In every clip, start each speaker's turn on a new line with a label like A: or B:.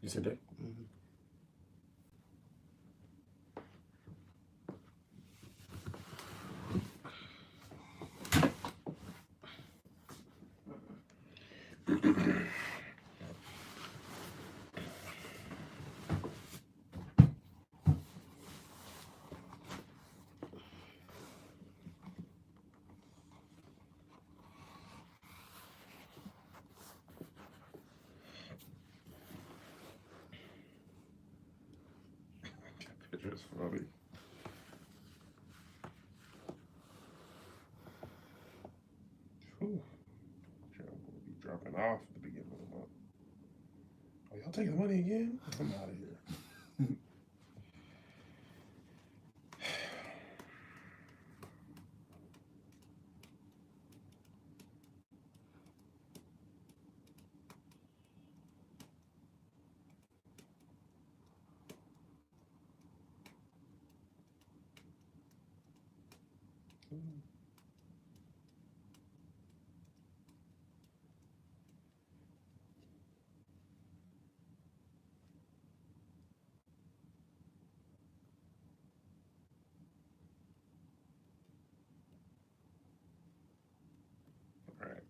A: You said that?
B: Mm-hmm.
A: Picture's funny. Whew. Will be dropping off at the beginning of the month. Oh, y'all taking the money again? I'm out of here. All right.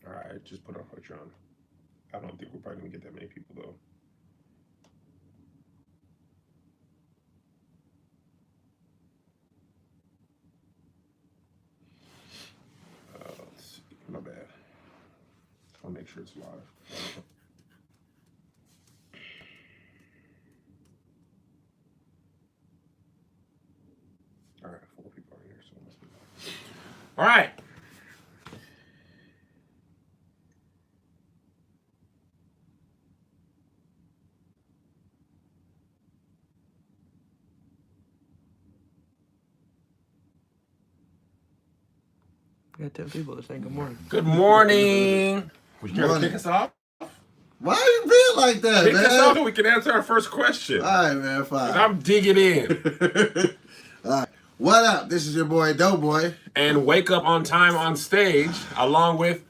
A: All right, just put our picture on. I don't think we're probably gonna get that many people though. Let's see. My bad. I'll make sure it's live. All right, 4 people are here, so it must be live. All right.
B: We got 10 people to say good morning.
A: Good morning. Would you care to kick us off?
C: Why are you being like that,
A: Kick
C: man?
A: us off so we can answer our first question.
C: All right, man, fine.
A: I'm digging in.
C: All right. What up? This is your boy, Doughboy.
A: And Wake Up on Time on stage, along with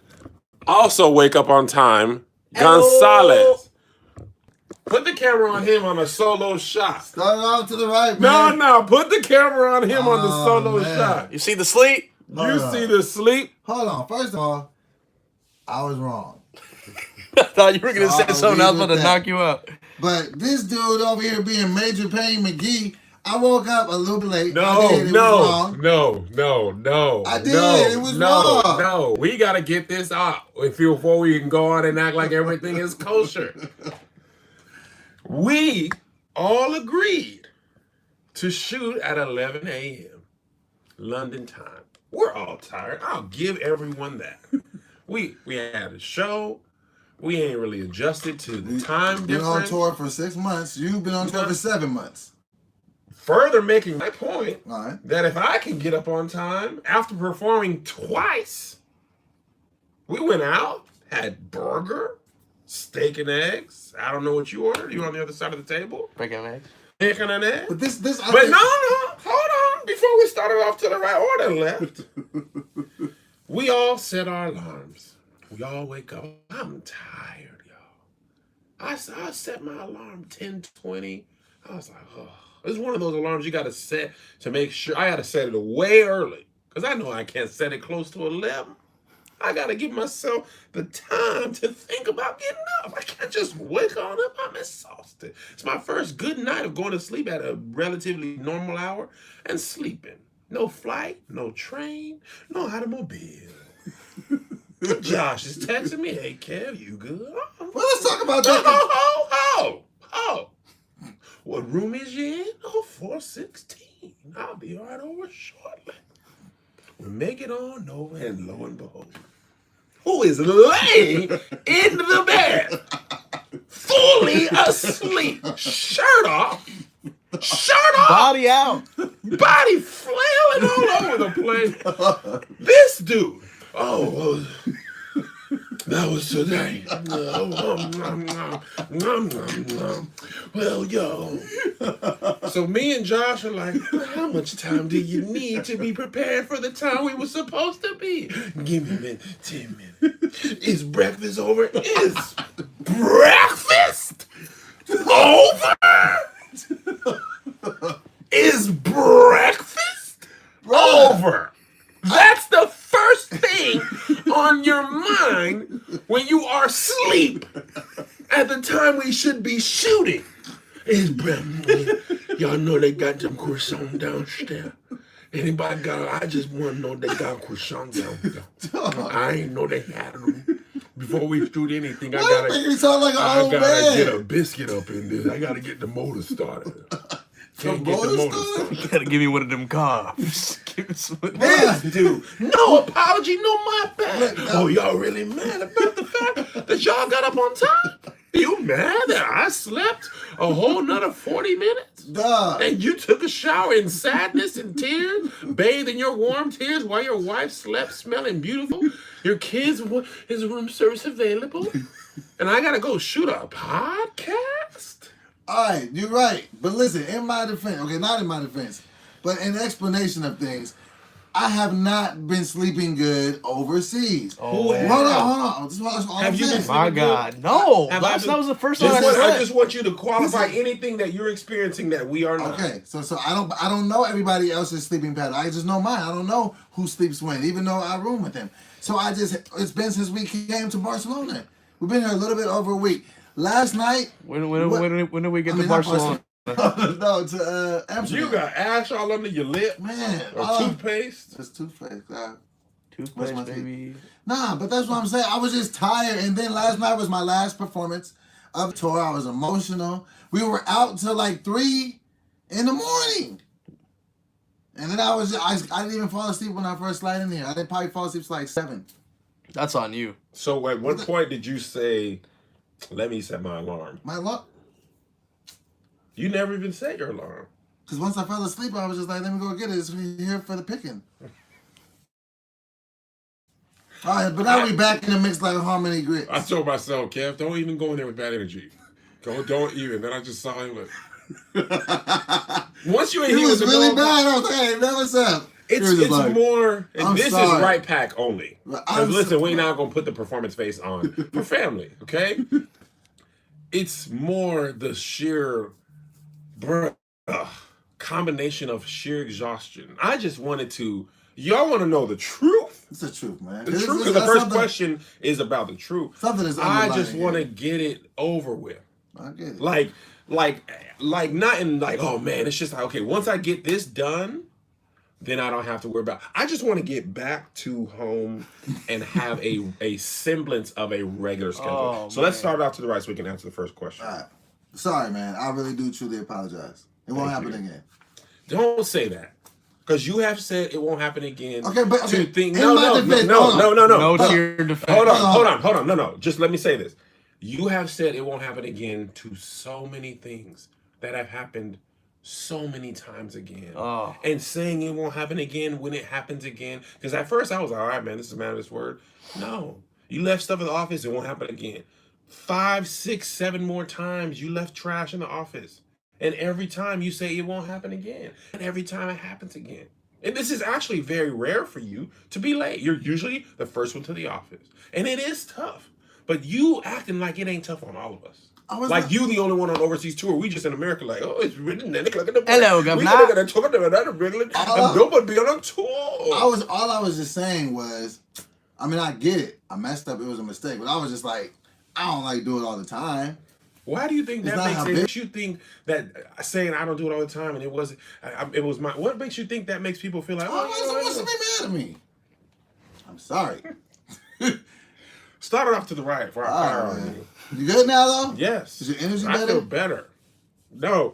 A: also Wake Up on Time, Gonzalez. Put the camera on him on a solo shot.
C: Start off to the right, man.
A: No, put the camera on him on the solo shot.
B: You see the sleep?
A: You see the sleep?
C: Hold on. First of all, I was wrong.
B: I thought you were going to say something else but to knock you out.
C: But this dude over here being Major Payne McGee, I woke up a little bit late.
A: No.
C: I did. It was wrong. I did. It was wrong.
A: No, we got to get this out before we can go on and act like everything is kosher. We all agreed to shoot at 11 a.m. London time. We're all tired. I'll give everyone that. We had a show. We ain't really adjusted to the time difference.
C: Been on tour for 6 months. You've been on tour for 7 months.
A: Further making my point
C: All right.
A: that if I can get up on time after performing twice, we went out, had burger, steak and eggs. I don't know what you ordered. You were on the other side of the table.
B: Bacon and eggs.
A: Bacon and eggs.
C: But this
A: No, hold on. Before we started off to the right or the left, we all set our alarms. We all wake up. I'm tired, y'all. I set my alarm 10:20. I was like, oh. It's one of those alarms you got to set to make sure. I got to set it way early because I know I can't set it close to 11. I got to give myself the time to think about getting up. I can't just wake on up. I'm exhausted. It's my first good night of going to sleep at a relatively normal hour and sleeping. No flight, no train, no automobile. Josh is texting me, hey, Kev, you good?
C: Well, let's talk about that.
A: Oh. What room is you in? Oh, 416. I'll be right over shortly. We make it on over, and lo and behold, who is laying in the bed, fully asleep, shirt off, shirt off,
B: Body out.
A: body flailing all over the place. This dude, well, that was today. Well, yo. So me and Josh are like, how much time do you need to be prepared for the time we were supposed to be? Give me a minute, 10 minutes. Is breakfast over? Is breakfast over? Is breakfast over? That's the first thing on your mind when you are asleep at the time we should be shooting. Is breakfast. Y'all know they got them croissants downstairs. Anybody got? I just want to know they got croissants down there. I ain't know they had them. Before we shoot anything, I gotta get a biscuit up in this. I gotta get the motor started. Can't get the motor started.
B: You gotta give me one of them carbs. Give me some of
A: This dude, no apology, no my bad. Oh, y'all really mad about the fact that y'all got up on time? You mad that I slept a whole nother 40 minutes?
C: Duh.
A: And you took a shower in sadness and tears, bathed in your warm tears while your wife slept smelling beautiful? Your kids, is room service available? And I gotta go shoot a podcast?
C: All right, you're right. But listen, in my defense, okay, not in my defense, but in explanation of things, I have not been sleeping good overseas.
A: Oh,
C: Hold on. This is all
A: Have
C: I'm
A: you
C: saying.
A: been
B: My God, no.
A: Have
B: That was the first time
A: I
B: I slept.
A: just want you to qualify anything that you're experiencing that we are not.
C: Okay, so I don't know everybody else's sleeping pattern. I just know mine. I don't know who sleeps when, even though I room with them. So it's been since we came to Barcelona. We've been here a little bit over a week. Last night.
B: When did we get to Barcelona?
C: No, to Amsterdam.
A: You got ash all under your lip,
C: man.
A: or toothpaste.
C: It's toothpaste.
B: Toothpaste, baby.
C: Nah, but that's what I'm saying. I was just tired, and then last night was my last performance of the tour. I was emotional. We were out till like 3 in the morning, and then I didn't even fall asleep when I first slid in here. I didn't probably fall asleep till like 7.
B: That's on you.
A: So at what point did you say, "Let me set my alarm"?
C: My luck.
A: You never even set your alarm.
C: Because once I fell asleep, I was just like, let me go get it. It's here for the picking. All right, but now we back in the mix like Harmony Grits.
A: I told myself, Kev, don't even go in there with bad energy. Don't even. Then I just saw him like... Once you ain't
C: It
A: here
C: was
A: with the
C: really
A: dog,
C: bad. I was like, hey, man, what's up?
A: It's
C: like,
A: more... And this
C: sorry.
A: is right pack only.
C: I'm
A: Listen, we're not going to put the performance face on for family, okay? It's more the sheer... combination of sheer exhaustion. I just wanted to... Y'all want to know the truth?
C: It's the truth, man.
A: The truth, because the first question is about the truth.
C: Something is
A: I just want to get it over with.
C: I get it.
A: Like not in like, oh man, it's just like, okay, once I get this done, then I don't have to worry about. I just want to get back to home and have a semblance of a regular schedule. So let's start off to the right so we can answer the first question.
C: All right. Sorry, man. I really do truly apologize. It won't happen again.
A: Don't say that. Because you have said it won't happen again.
C: Okay, but okay.
A: No.
B: No to your defense.
A: Hold on. No. Just let me say this. You have said it won't happen again to so many things that have happened so many times again.
B: Oh.
A: And saying it won't happen again when it happens again. Because at first I was like, all right, man, this is a matter of this word. No. You left stuff in the office, it won't happen again. 5, 6, 7 more times you left trash in the office. And every time you say it won't happen again. And every time it happens again. And this is actually very rare for you to be late. You're usually the first one to the office. And it is tough. But you acting like it ain't tough on all of us. Like you the only one on overseas tour. We just in America like, oh, it's written 9 o'clock in the morning.
B: Hello, governor.
A: We're going to talk about that regularly. I'm going to be on a tour.
C: All I was just saying was, I mean, I get it. I messed up. It was a mistake. But I was just like, I don't like do it all the time.
A: Why do you think that makes you think that saying I don't do it all the time and it was my... What makes you think that makes people feel like...
C: What's to be mad at me? I'm sorry.
A: Start it off to the right for our fire on you.
C: You good now, though?
A: Yes.
C: Is your energy
A: I
C: better?
A: feel better. No.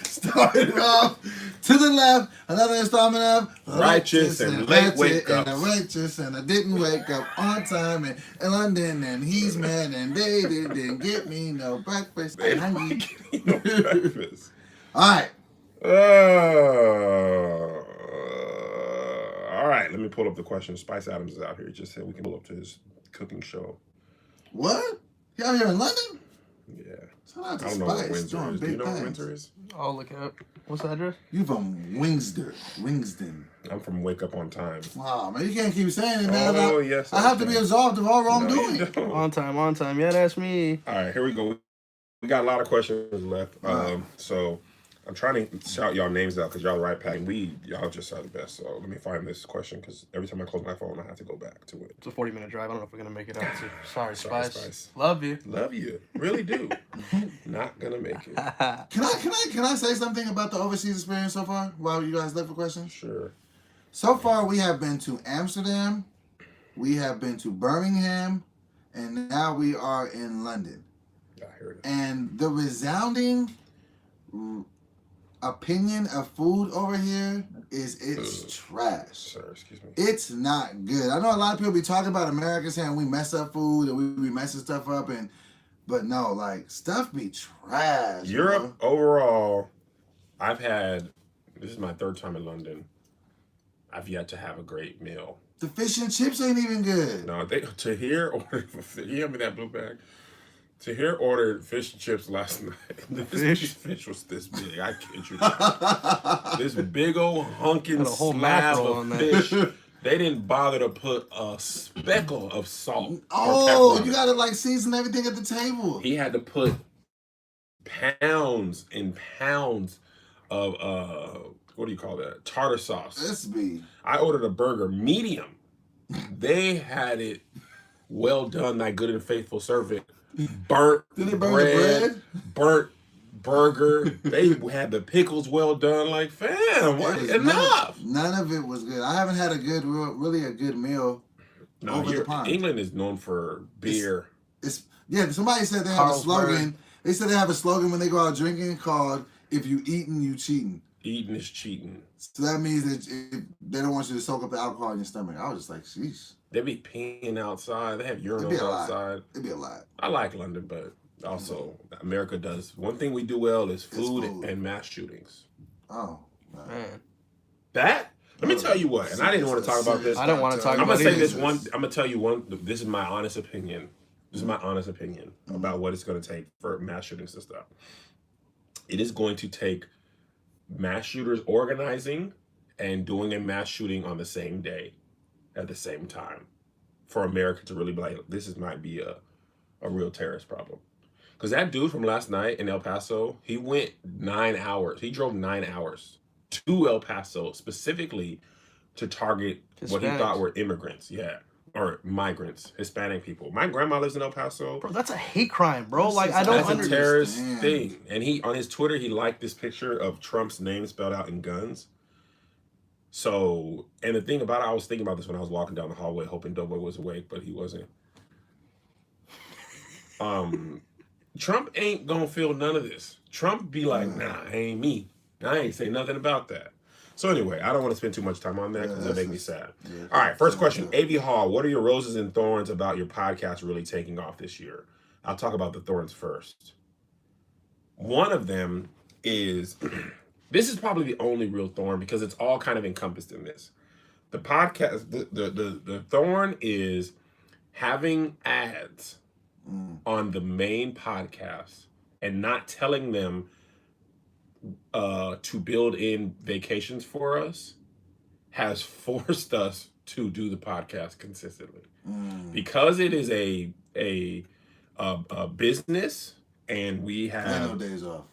C: Started off to the left, another installment of
A: Righteous and Late Wake Ups.
C: And righteous and I didn't wake up on time in London and he's mad and they didn't get me no breakfast.
A: They didn't get me no breakfast.
C: All right.
A: All right, let me pull up the question. Spice Adams is out here. He just said we can pull up to his cooking show.
C: What? You out here in London?
A: Yeah.
C: Shout out to
A: I don't know what
C: Spice
A: Windsor
C: doing
A: is. Do you
C: big
A: know what
C: things.
A: Windsor is?
B: I'll look it up. What's the address?
C: You from Wingston.
A: I'm from Wake Up on Time.
C: Wow, man, you can't keep saying it, man.
A: Oh, yes.
C: I have to be absolved of all wrongdoing.
A: No, you don't.
B: On time. Yeah, that's me.
A: All right, here we go. We got a lot of questions left. So I'm trying to shout y'all names out because y'all right pack. Y'all just are the best. So let me find this question because every time I close my phone, I have to go back to it.
B: It's a 40-minute drive. I don't know if we're gonna make it out. Sorry,
A: Sorry,
B: Spice.
A: Spice.
B: Love you.
A: Love you. Really do. Not gonna make it.
C: Can I say something about the overseas experience so far while you guys look for questions?
A: Sure.
C: So far, we have been to Amsterdam, we have been to Birmingham, and now we are in London.
A: I heard it.
C: And the resounding opinion of food over here is it's trash.
A: Sir, excuse me.
C: It's not good. I know a lot of people be talking about America saying we mess up food and we be messing stuff up, but no, like stuff be trash.
A: Europe overall, this is my third time in London. I've yet to have a great meal.
C: The fish and chips ain't even good.
A: No, Tahir ordered. You hand me that blue bag. Tahir ordered fish and chips last night. This fish was this big. I kid you not. This big old hunking slab of fish. They didn't bother to put a speckle of salt.
C: Oh, you gotta like season everything at the table.
A: He had to put pounds and pounds of what do you call that? Tartar sauce. I ordered a burger medium. They had it well done, thy good and faithful servant. Burnt bread, burnt burger. They had the pickles well done. Like, fam, what? Enough.
C: None of it was good. I haven't had a good meal over the pond.
A: England is known for beer.
C: Somebody said they have a slogan. They said they have a slogan when they go out drinking called "If you eating, you cheating."
A: Eating is cheating. So
C: that means that they don't want you to soak up the alcohol in your stomach. I was just like, sheesh.
A: They be peeing outside. They have urinals outside.
C: It'd be a lot.
A: I like London, but also America does. One thing we do well is food and mass shootings.
C: Oh, man.
A: Let me tell you what, and I didn't want to talk about this.
B: I don't want to talk about it.
A: I'm going to say this one. I'm going to tell you one. This is my honest opinion. This is my honest opinion about what it's going to take for mass shootings to stop. It is going to take mass shooters organizing and doing a mass shooting on the same day at the same time for America to really be like, might be a real terrorist problem. Because that dude from last night in El Paso, he went 9 hours. He drove 9 hours to El Paso specifically to target what he thought were immigrants. Yeah. Or migrants, Hispanic people. My grandma lives in El Paso.
B: Bro, that's a hate crime, bro. Like, I don't understand.
A: That's a terrorist thing. And he, on his Twitter, he liked this picture of Trump's name spelled out in guns. So, and the thing about it, I was thinking about this when I was walking down the hallway, hoping Doughboy was awake, but he wasn't. Trump ain't gonna feel none of this. Trump be like, nah, ain't me. I ain't say nothing about that. So anyway, I don't want to spend too much time on that because it'll make me sad. Yeah, all right, first question. A.B. Hall, what are your roses and thorns about your podcast really taking off this year? I'll talk about the thorns first. One of them is, this is probably the only real thorn because it's all kind of encompassed in this. The podcast, the thorn is having ads on the main podcast and not telling them to build in vacations for us has forced us to do the podcast consistently because it is a business and we have
C: no days off,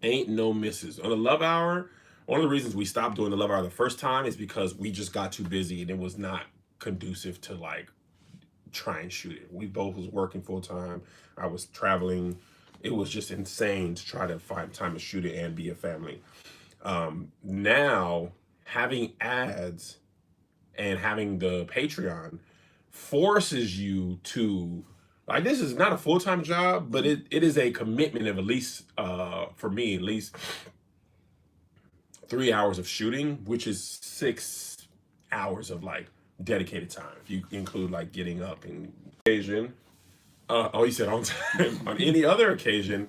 A: ain't no misses on the Love Hour. One of the reasons we stopped doing the Love Hour the first time is because we just got too busy and it was not conducive to like try and shoot it. We both was working full time. I was traveling. It was just insane to try to find time to shoot it and be a family. Now, having ads and having the Patreon forces you to, like, this is not a full-time job, but it is a commitment of at least, for me, at least 3 hours of shooting, which is 6 hours of, like, dedicated time. If you include, like, getting up and occasion. You said on time. On any other occasion,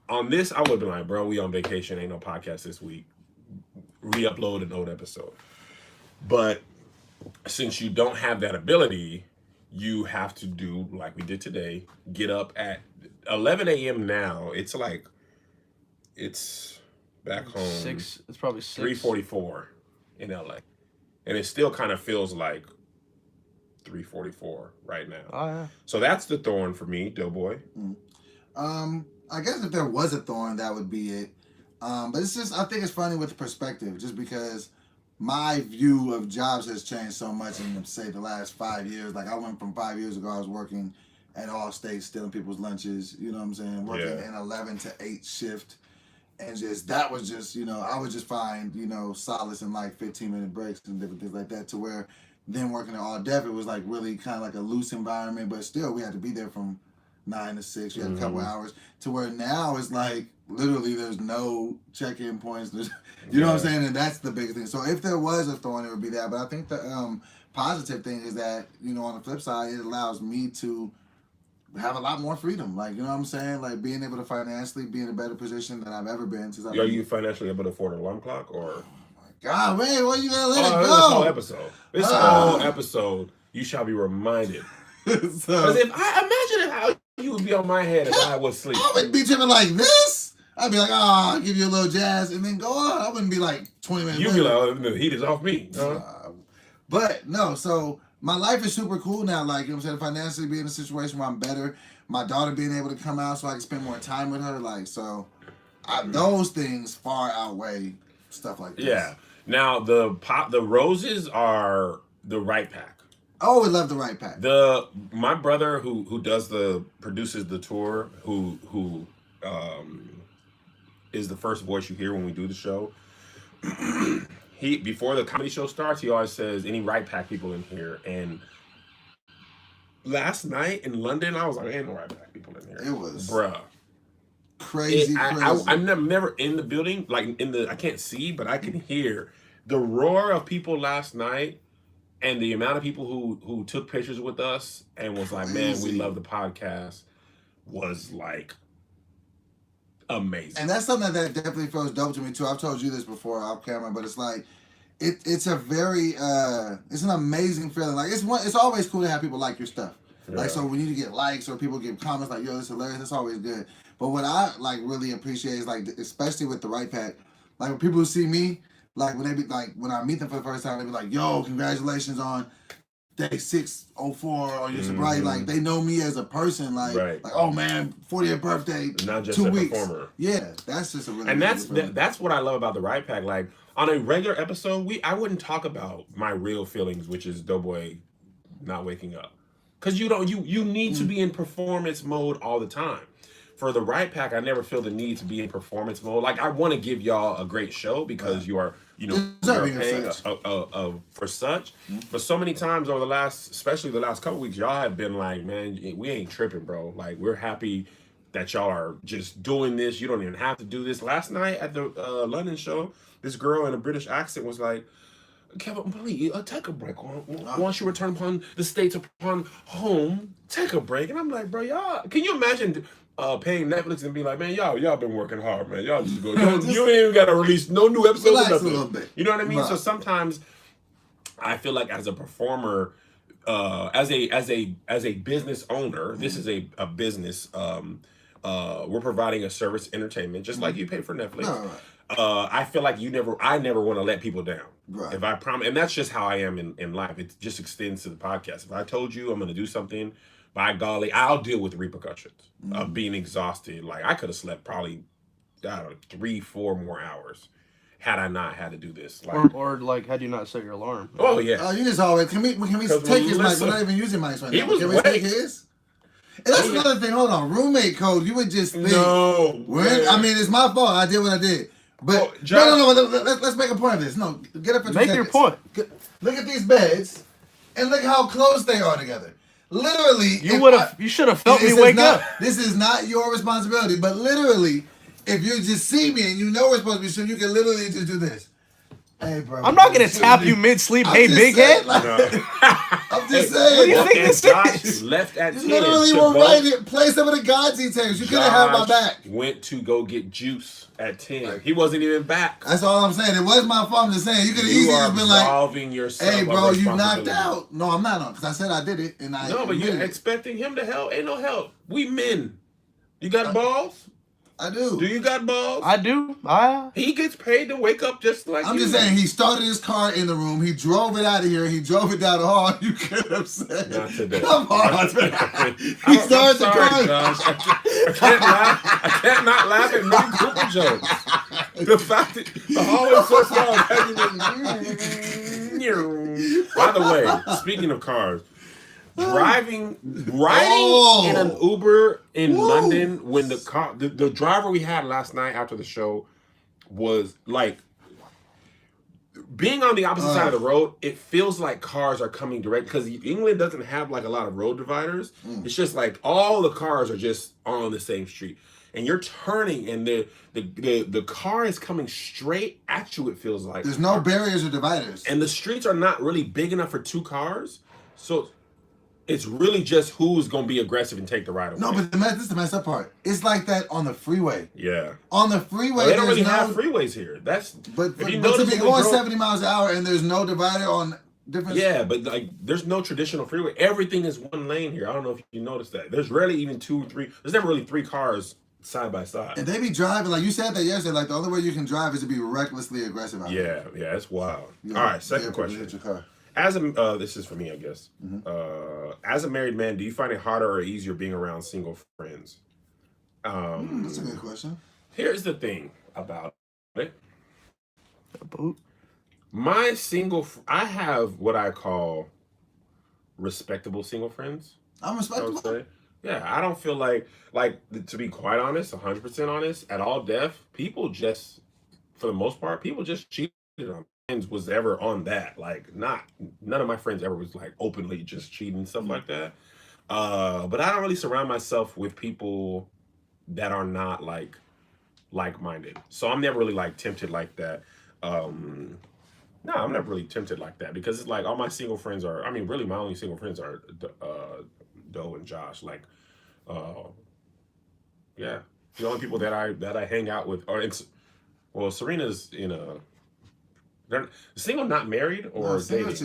A: on this, I would have been like, bro, we on vacation, ain't no podcast this week. Re-upload an old episode. But since you don't have that ability, you have to do like we did today. Get up at 11 a.m. now. It's back home.
B: It's probably
A: 3:44 in LA, and it still kind of feels like 3:44 right now.
B: Oh yeah.
A: So that's the thorn for me, Doughboy.
C: I guess if there was a thorn, that would be it. But it's just, I think it's funny with perspective, just because my view of jobs has changed so much in, say, the last 5 years. Like, I went from 5 years ago, I was working at Allstate, stealing people's lunches, you know what I'm saying? Working an 11 to 8 shift. And that was just, I would just find, solace in like 15-minute breaks and different things like that, to where then working at All Def, it was like really kind of like a loose environment, but still we had to be there from 9 to 6. We had a couple hours, to where now it's like literally there's no check-in points. You know what I'm saying? And that's the big thing. So if there was a thorn, it would be that. But I think the positive thing is that, on the flip side, it allows me to have a lot more freedom. Like, you know what I'm saying? Like, being able to financially be in a better position than I've ever been. Since
A: Are you financially able to afford an alarm clock, or?
C: God, man, why you gotta let it go?
A: This whole episode. This whole episode, you shall be reminded. Because if imagine how you would be on my head if I was asleep.
C: I would be tripping like this. I'd be like, I'll give you a little jazz and then go on. I wouldn't be like 20 minutes
A: You'd be like, oh, the heat is off me.
C: But no, so my life is super cool now. Like, you know what I'm saying? Financially being in a situation where I'm better. My daughter being able to come out so I can spend more time with her. Like, so those things far outweigh stuff like this.
A: Yeah. Now, the roses are the right pack.
C: Oh, I love the right pack.
A: My brother who produces the tour, who is the first voice you hear when we do the show. He, before the comedy show starts, he always says, any right pack people in here. And last night in London, I was like, ain't no right pack people in here.
C: It was
A: crazy.
C: crazy.
A: I'm never in the building, like I can't see, but I can hear the roar of people last night. And the amount of people who took pictures with us and was like, man, we love the podcast, was like amazing. And
C: that's something that definitely feels dope to me too. I've told you this before off camera, but it's like it's a very it's an amazing feeling. Like it's always cool to have people like your stuff. Yeah. Like, so when you get likes or people give comments like, yo, this is hilarious, that's always good. But what I like really appreciate is, like, especially with the right pack, like when people see me, like when I meet them for the first time, they be like, yo, congratulations on day 604 on your sobriety. Like, they know me as a person. Like, oh man, 40th birthday,
A: not just
C: 2
A: a
C: weeks.
A: Performer.
C: Yeah, that's just a really.
A: And that's what I love about the right pack. Like, on a regular episode, I wouldn't talk about my real feelings, which is Doughboy not waking up, because you need to be in performance mode all the time. For the right pack, I never feel the need to be in performance mode. Like, I want to give y'all a great show because you are, you're paying for such. But so many times over especially the last couple weeks, y'all have been like, man, we ain't tripping, bro. Like, we're happy that y'all are just doing this. You don't even have to do this. Last night at the London show, this girl in a British accent was like, Kevin, please take a break. Once you return upon the States, upon home, take a break. And I'm like, bro, y'all, can you imagine paying Netflix and be like, man, y'all been working hard, man. Y'all just go. You ain't even got to release no new episodes.
C: Relax a little bit.
A: You know what I mean? Right. So sometimes I feel like as a performer, as a business owner, this is a business. We're providing a service entertainment, just like you pay for Netflix. No, right. I feel like I never want to let people down. Right. If I promise, and that's just how I am in life. It just extends to the podcast. If I told you I'm going to do something, by golly, I'll deal with the repercussions of being exhausted. Like, I could have slept probably, I don't know, 3-4 more hours had I not had to do this. Like,
B: or like, had you not set your alarm.
A: Oh, yeah.
C: You just always, can we take his mic? We're not even using mics right now. Can we take his? And that's another thing. Hold on. Roommate code, you would just think.
A: No.
C: I mean, it's my fault. I did what I did. But no. Let's make a point of this. No, get up and
B: make your point.
C: Look at these beds, and look how close they are together. Literally,
B: you should have felt me wake up.
C: This is not your responsibility, but literally, if you just see me and you know we're supposed to be sure, you can literally just do this. Hey, bro.
B: I'm not gonna tap you mid-sleep. Hey, big head.
C: Like, I'm just saying.
B: What do you think
A: and
B: this
A: Josh
B: is?
A: left at
C: You
A: 10.
C: literally
A: to
C: were
A: go-
C: right here. Play some of the God details. You could have had my
A: Josh
C: back.
A: went to go get juice at 10. He wasn't even back.
C: That's all I'm saying. It was my fault. I'm just saying. You could have
A: You
C: easily
A: are
C: just been like,
A: absolving yourself.
C: hey,
A: of
C: bro, you knocked
A: responsibility.
C: out. No, I'm not on. Because I said I did it. And I
A: No, but
C: admitted
A: you're
C: it.
A: expecting him to help. Ain't no help. We men. You got balls?
C: I do.
A: Do you got balls?
B: I do.
A: He gets paid to wake up just like
C: I'm
A: you.
C: just saying, he started his car in the room. He drove it out of here. He drove it down the hall. You could have said,
A: Not today.
C: come on, man.
A: I'm
C: He started the
A: sorry,
C: car.
A: Josh. I can't laugh. I can't not laugh at Mini Cooper jokes. The fact that the hall is so small. By the way, speaking of cars, riding in an Uber in London when the driver we had last night after the show was like being on the opposite side of the road. It feels like cars are coming direct because England doesn't have like a lot of road dividers. It's just like all the cars are just on the same street, and you're turning, and the car is coming straight at you. It feels like
C: There's no barriers or dividers,
A: and the streets are not really big enough for two cars, so it's really just who's gonna be aggressive and take the ride away.
C: No, but this is the messed up part. It's like that on the freeway.
A: Yeah.
C: On the freeway,
A: Well, they don't really have freeways here. That's
C: But
A: if you
C: to
A: notice
C: be
A: when we
C: going
A: drove-
C: 70 miles an hour and there's no divider on different.
A: Yeah, but like there's no traditional freeway. Everything is one lane here. I don't know if you noticed that. There's rarely even two, three. There's never really three cars side by side.
C: And they be driving like you said that yesterday. Like the only way you can drive is to be recklessly aggressive. Out there.
A: Yeah, it's wild.
C: You
A: All
C: know,
A: right, second
C: you
A: question.
C: hit your car.
A: As a this is for me, I guess. As a married man, do you find it harder or easier being around single friends?
C: That's a good question.
A: Here's the thing about it.
B: A boot.
A: My I have what I call respectable single friends.
C: I'm
A: I would
C: respectable.
A: say. Yeah, I don't feel like to be quite honest, 100% honest, at all deaf, people just, for the most part, people just cheated on me. Was ever on that, like none of my friends ever was like openly just cheating and stuff like that. But I don't really surround myself with people that are not like-minded, so I'm never really like tempted like that. No, I'm never really tempted like that because it's like all my single friends are, I mean really my only single friends are Doe and Josh. Like yeah, the only people that I hang out with are well, Serena's in a they're single, not married, or dating.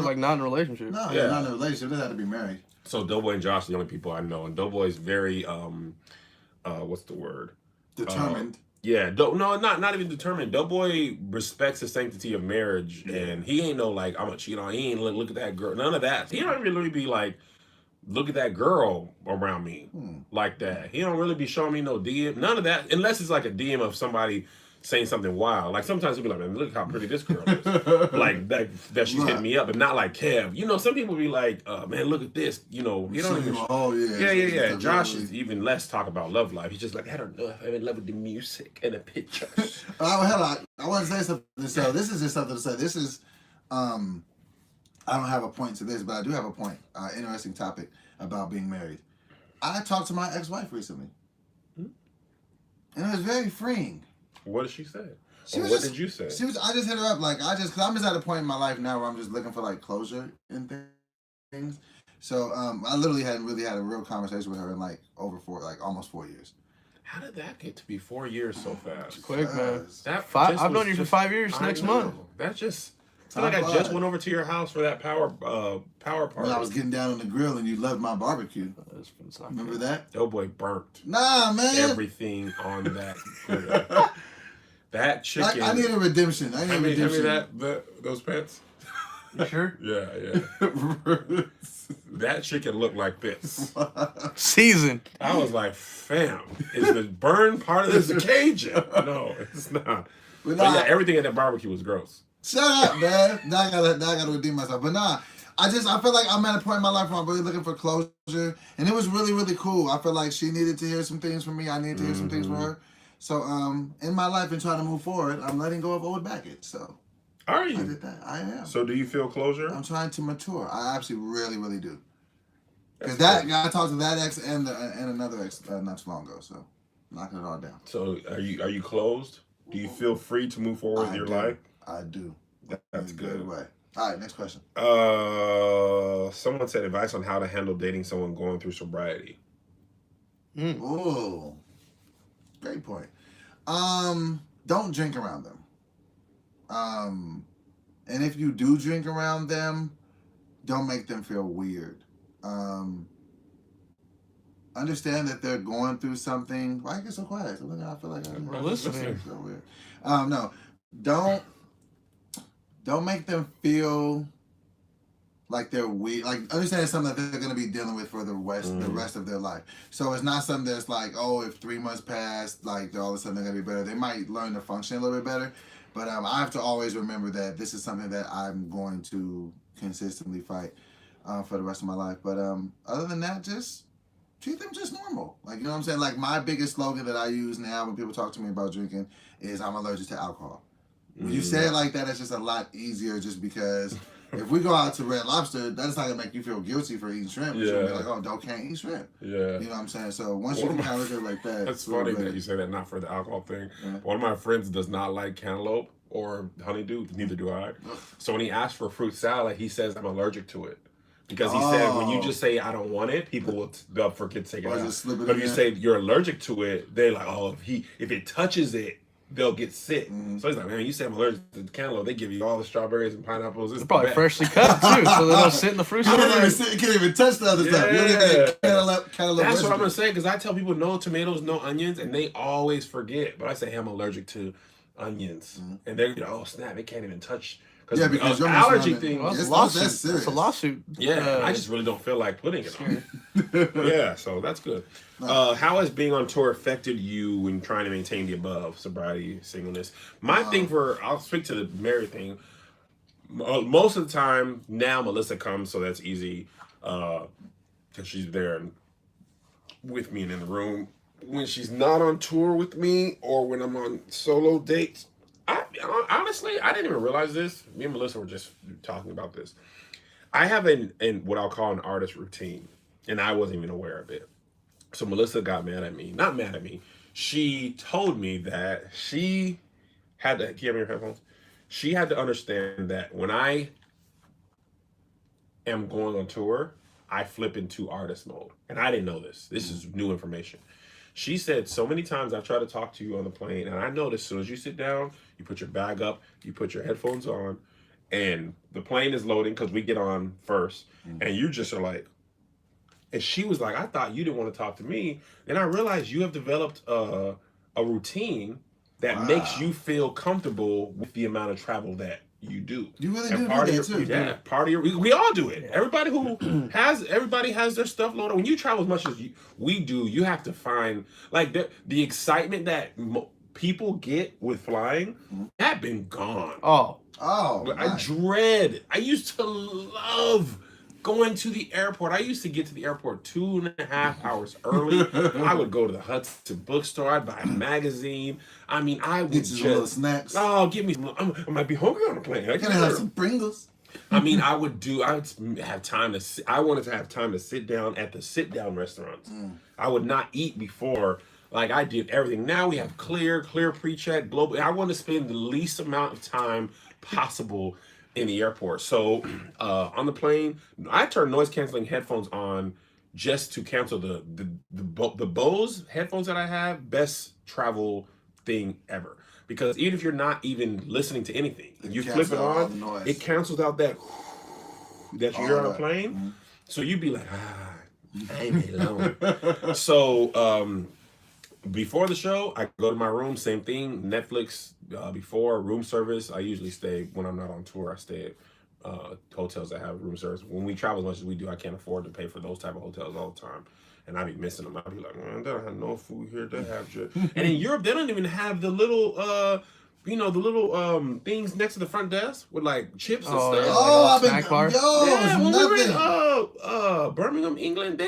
B: Like not in a relationship.
C: No,
A: Yeah.
C: you're not in a relationship. They have to be married.
A: So Doughboy and Josh are the only people I know, and Doughboy is very what's the word?
C: Determined.
A: Yeah, not even determined. Doughboy respects the sanctity of marriage, and he ain't no like I'm gonna cheat on. He ain't look at that girl. None of that. He don't really be like look at that girl around me like that. He don't really be showing me no DM. None of that, unless it's like a DM of somebody saying something wild. Like sometimes he'll be like, man, look how pretty this girl is. Like that she's hitting me up, but not like Kev. You know, some people be like, man, look at this. You know, you don't even.
C: Oh yeah.
A: Yeah. Josh is even less talk about love life. He's just like, I don't know if I'm in love with the music and the pictures.
C: I want to say something. So this is just something to say. This is, I don't have a point to this, but I do have a point. Interesting topic about being married. I talked to my ex-wife recently, and it was very freeing.
A: What did she say?
C: What
A: did you say?
C: I just hit her up cause I'm just at a point in my life now where I'm just looking for like closure and things. So I literally hadn't really had a real conversation with her in like almost 4 years.
A: How did that get to be 4 years so fast?
B: Quick, man.
A: I've
B: known you for 5 years next month.
A: That just. I feel like I just went over to your house for that power party.
C: When I was getting down on the grill and you loved my barbecue. Remember that?
A: Doughboy burnt.
C: Nah, man.
A: Everything on that grill. That chicken.
C: I need a redemption. I need a redemption.
A: Hand me those pants.
B: You sure?
A: Yeah. That chicken looked like this.
B: Seasoned.
A: I was like, fam, is the burn part of this a Cajun? No, it's not. But yeah, everything at that barbecue was gross.
C: Shut up, man. Now I gotta redeem myself. But nah, I feel like I'm at a point in my life where I'm really looking for closure. And it was really, really cool. I feel like she needed to hear some things from me. I needed to hear some things from her. So in my life and trying to move forward, I'm letting go of old baggage. So
A: are you?
C: I did that. I am.
A: So do you feel closure?
C: I'm trying to mature. I absolutely really, really do. Because I talked to that ex and another ex not too long ago. So knocking it all down.
A: So are you closed? Do you feel free to move forward with your life?
C: I do.
A: That's good.
C: Way. All right, next question.
A: Someone said advice on how to handle dating someone going through sobriety.
C: Ooh, great point. Don't drink around them. And if you do drink around them, don't make them feel weird. Understand that they're going through something. Why you get so quiet? I feel like I'm
B: listening.
C: So weird. No, don't make them feel like they're weird. Like, understand it's something that they're going to be dealing with for the rest of their life. So it's not something that's like, oh, if 3 months pass, like all of a sudden they're going to be better. They might learn to function a little bit better. But I have to always remember that this is something that I'm going to consistently fight for the rest of my life. But other than that, just treat them just normal. Like, you know what I'm saying? Like, my biggest slogan that I use now when people talk to me about drinking is I'm allergic to alcohol. When you say it like that, it's just a lot easier just because if we go out to Red Lobster, that's not going to make you feel guilty for eating shrimp. Yeah. You'll be like, oh, can't eat shrimp. Yeah. You know what I'm saying? So once you can kind of look at it like that.
A: That's funny that you say that, not for the alcohol thing. Yeah. One of my friends does not like cantaloupe or honeydew. Neither do I. So when he asks for fruit salad, he says, I'm allergic to it. Because he said when you just say I don't want it, people they'll forget to take it out. But if you say you're allergic to it, they're like, oh, if it touches it, they'll get sick. So he's like, man, you say I'm allergic to cantaloupe, they give you all the strawberries and pineapples.
B: It's probably freshly cut too, so they don't sit in the fruit salad.
C: You can't even touch the other stuff. You don't even get cantaloupe.
A: That's what I'm gonna say, because I tell people no tomatoes, no onions, and they always forget. But I say, hey, I'm allergic to onions, and they're oh snap, they can't even touch.
C: Yeah, because
A: the allergy thing.
B: Well, it's a lawsuit.
A: Yeah, I just really don't feel like putting it on. Yeah, so that's good. How has being on tour affected you when trying to maintain the above, sobriety, singleness? My thing I'll speak to the married thing. Most of the time, now Melissa comes, so that's easy, because she's there with me and in the room. When she's not on tour with me, or when I'm on solo dates, honestly, I didn't even realize this. Me and Melissa were just talking about this. I have what I'll call an artist routine, and I wasn't even aware of it. So Melissa got mad at me. Not mad at me. She told me that she had to... Can you have your headphones? She had to understand that when I am going on tour, I flip into artist mode. And I didn't know this. This is new information. She said so many times I've tried to talk to you on the plane, and I noticed as soon as you sit down, you put your bag up, you put your headphones on, and the plane is loading because we get on first, and you just are like, and she was like, I thought you didn't want to talk to me. Then I realized you have developed a routine that makes you feel comfortable with the amount of travel that you do.
C: You really do that too.
A: Yeah, part of your, we all do it. Everybody has their stuff loaded. When you travel as much as we do, you have to find like the excitement that people get with flying. That been gone.
C: Oh,
A: I used to love going to the airport. I used to get to the airport 2.5 hours early. I would go to the Hudson bookstore. I'd buy a magazine. I mean, I would
C: get you little snacks.
A: Oh, give me some. I might be hungry on the plane.
C: I gotta have some Pringles.
A: I mean, I would have time to sit. I wanted to have time to sit down at the sit-down restaurants. I would not eat before. Like, I did everything. Now we have clear pre-check, global. I want to spend the least amount of time possible in the airport. So on the plane, I turn noise canceling headphones on just to cancel the Bose headphones that I have. Best travel thing ever, because even if you're not even listening to anything, you flip it on, it cancels out that you hear on a plane. So you'd be like, I ain't alone. So before the show, I go to my room, same thing, Netflix. Before room service, I usually stay, when I'm not on tour, I stay at hotels that have room service. When we travel as much as we do, I can't afford to pay for those type of hotels all the time. And I'd be missing them. I'd be like, man, they don't have no food here. They have just... And in Europe, they don't even have the little, things next to the front desk with like chips and stuff.
C: Oh,
B: snack bars.
C: When
A: we were in Birmingham, England,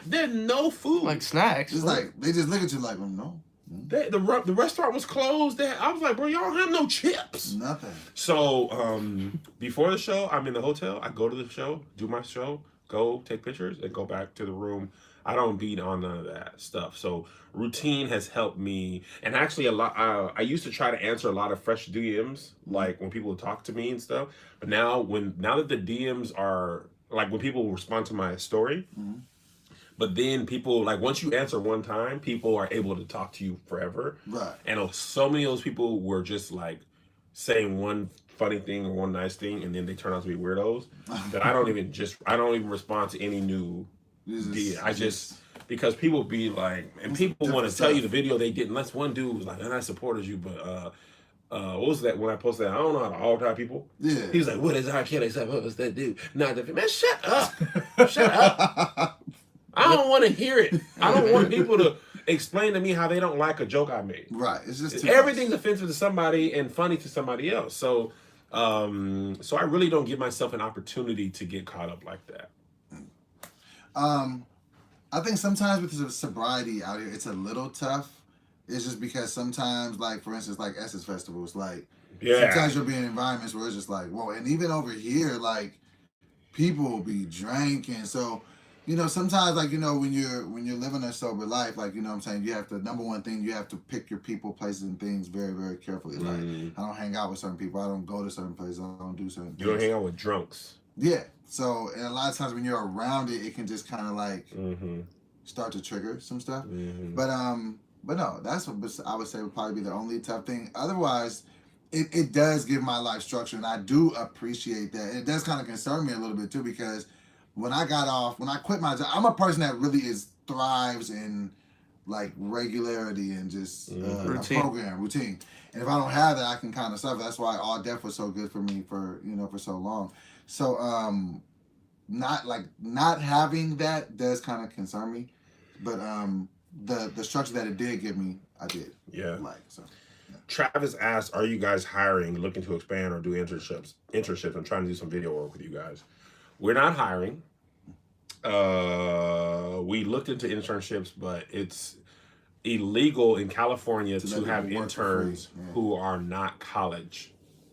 A: there's no food.
B: Like snacks.
C: It's like, they just look at you like, no.
A: The restaurant was closed. I was like, bro, y'all don't have no chips.
C: Nothing.
A: So before the show, I'm in the hotel. I go to the show, do my show, go take pictures and go back to the room. I don't be on none of that stuff. So routine has helped me, and actually a lot. I used to try to answer a lot of fresh DMs, like when people would talk to me and stuff. But now that the DMs are like when people respond to my story, but then people like once you answer one time, people are able to talk to you forever.
C: Right.
A: And so many of those people were just like saying one funny thing or one nice thing, and then they turn out to be weirdos. That I don't even respond to any new. I just because people be like, and people want to tell you the video they did. Unless one dude was like, and I supported you, but what was that when I posted that? I don't know how to all time people.
C: Yeah.
A: He was like, what is R. Kelly? What was that dude? Not the man. Shut up. Shut up. I don't want to hear it. I don't want people to explain to me how they don't like a joke I made.
C: Right. It's just
A: everything's offensive to somebody and funny to somebody else. So, so I really don't give myself an opportunity to get caught up like that.
C: I think sometimes with sobriety out here, it's a little tough. It's just because sometimes, like for instance, like Essence festivals, like sometimes you'll be in environments where it's just like, whoa, and even over here, like people will be drinking. So, you know, sometimes like, you know, when you're living a sober life, like, you know what I'm saying, you have to, number one thing, you have to pick your people, places, and things very, very carefully. Like, I don't hang out with certain people. I don't go to certain places. I don't do certain things.
A: You don't hang out with drunks.
C: Yeah. So, and a lot of times when you're around it, it can just kind of like start to trigger some stuff. But no, that's what I would say would probably be the only tough thing. Otherwise, it does give my life structure, and I do appreciate that. It does kind of concern me a little bit too, because when I quit my job, I'm a person that really thrives in like regularity and just routine. And if I don't have that, I can kind of suffer. That's why All Def was so good for me for so long. So not having that does kind of concern me, but the structure that it did give me, I did.
A: Yeah.
C: Like so. Yeah.
A: Travis asked, "Are you guys hiring, looking to expand, or do internships? I'm trying to do some video work with you guys. We're not hiring. We looked into internships, but it's illegal in California to have interns who are not college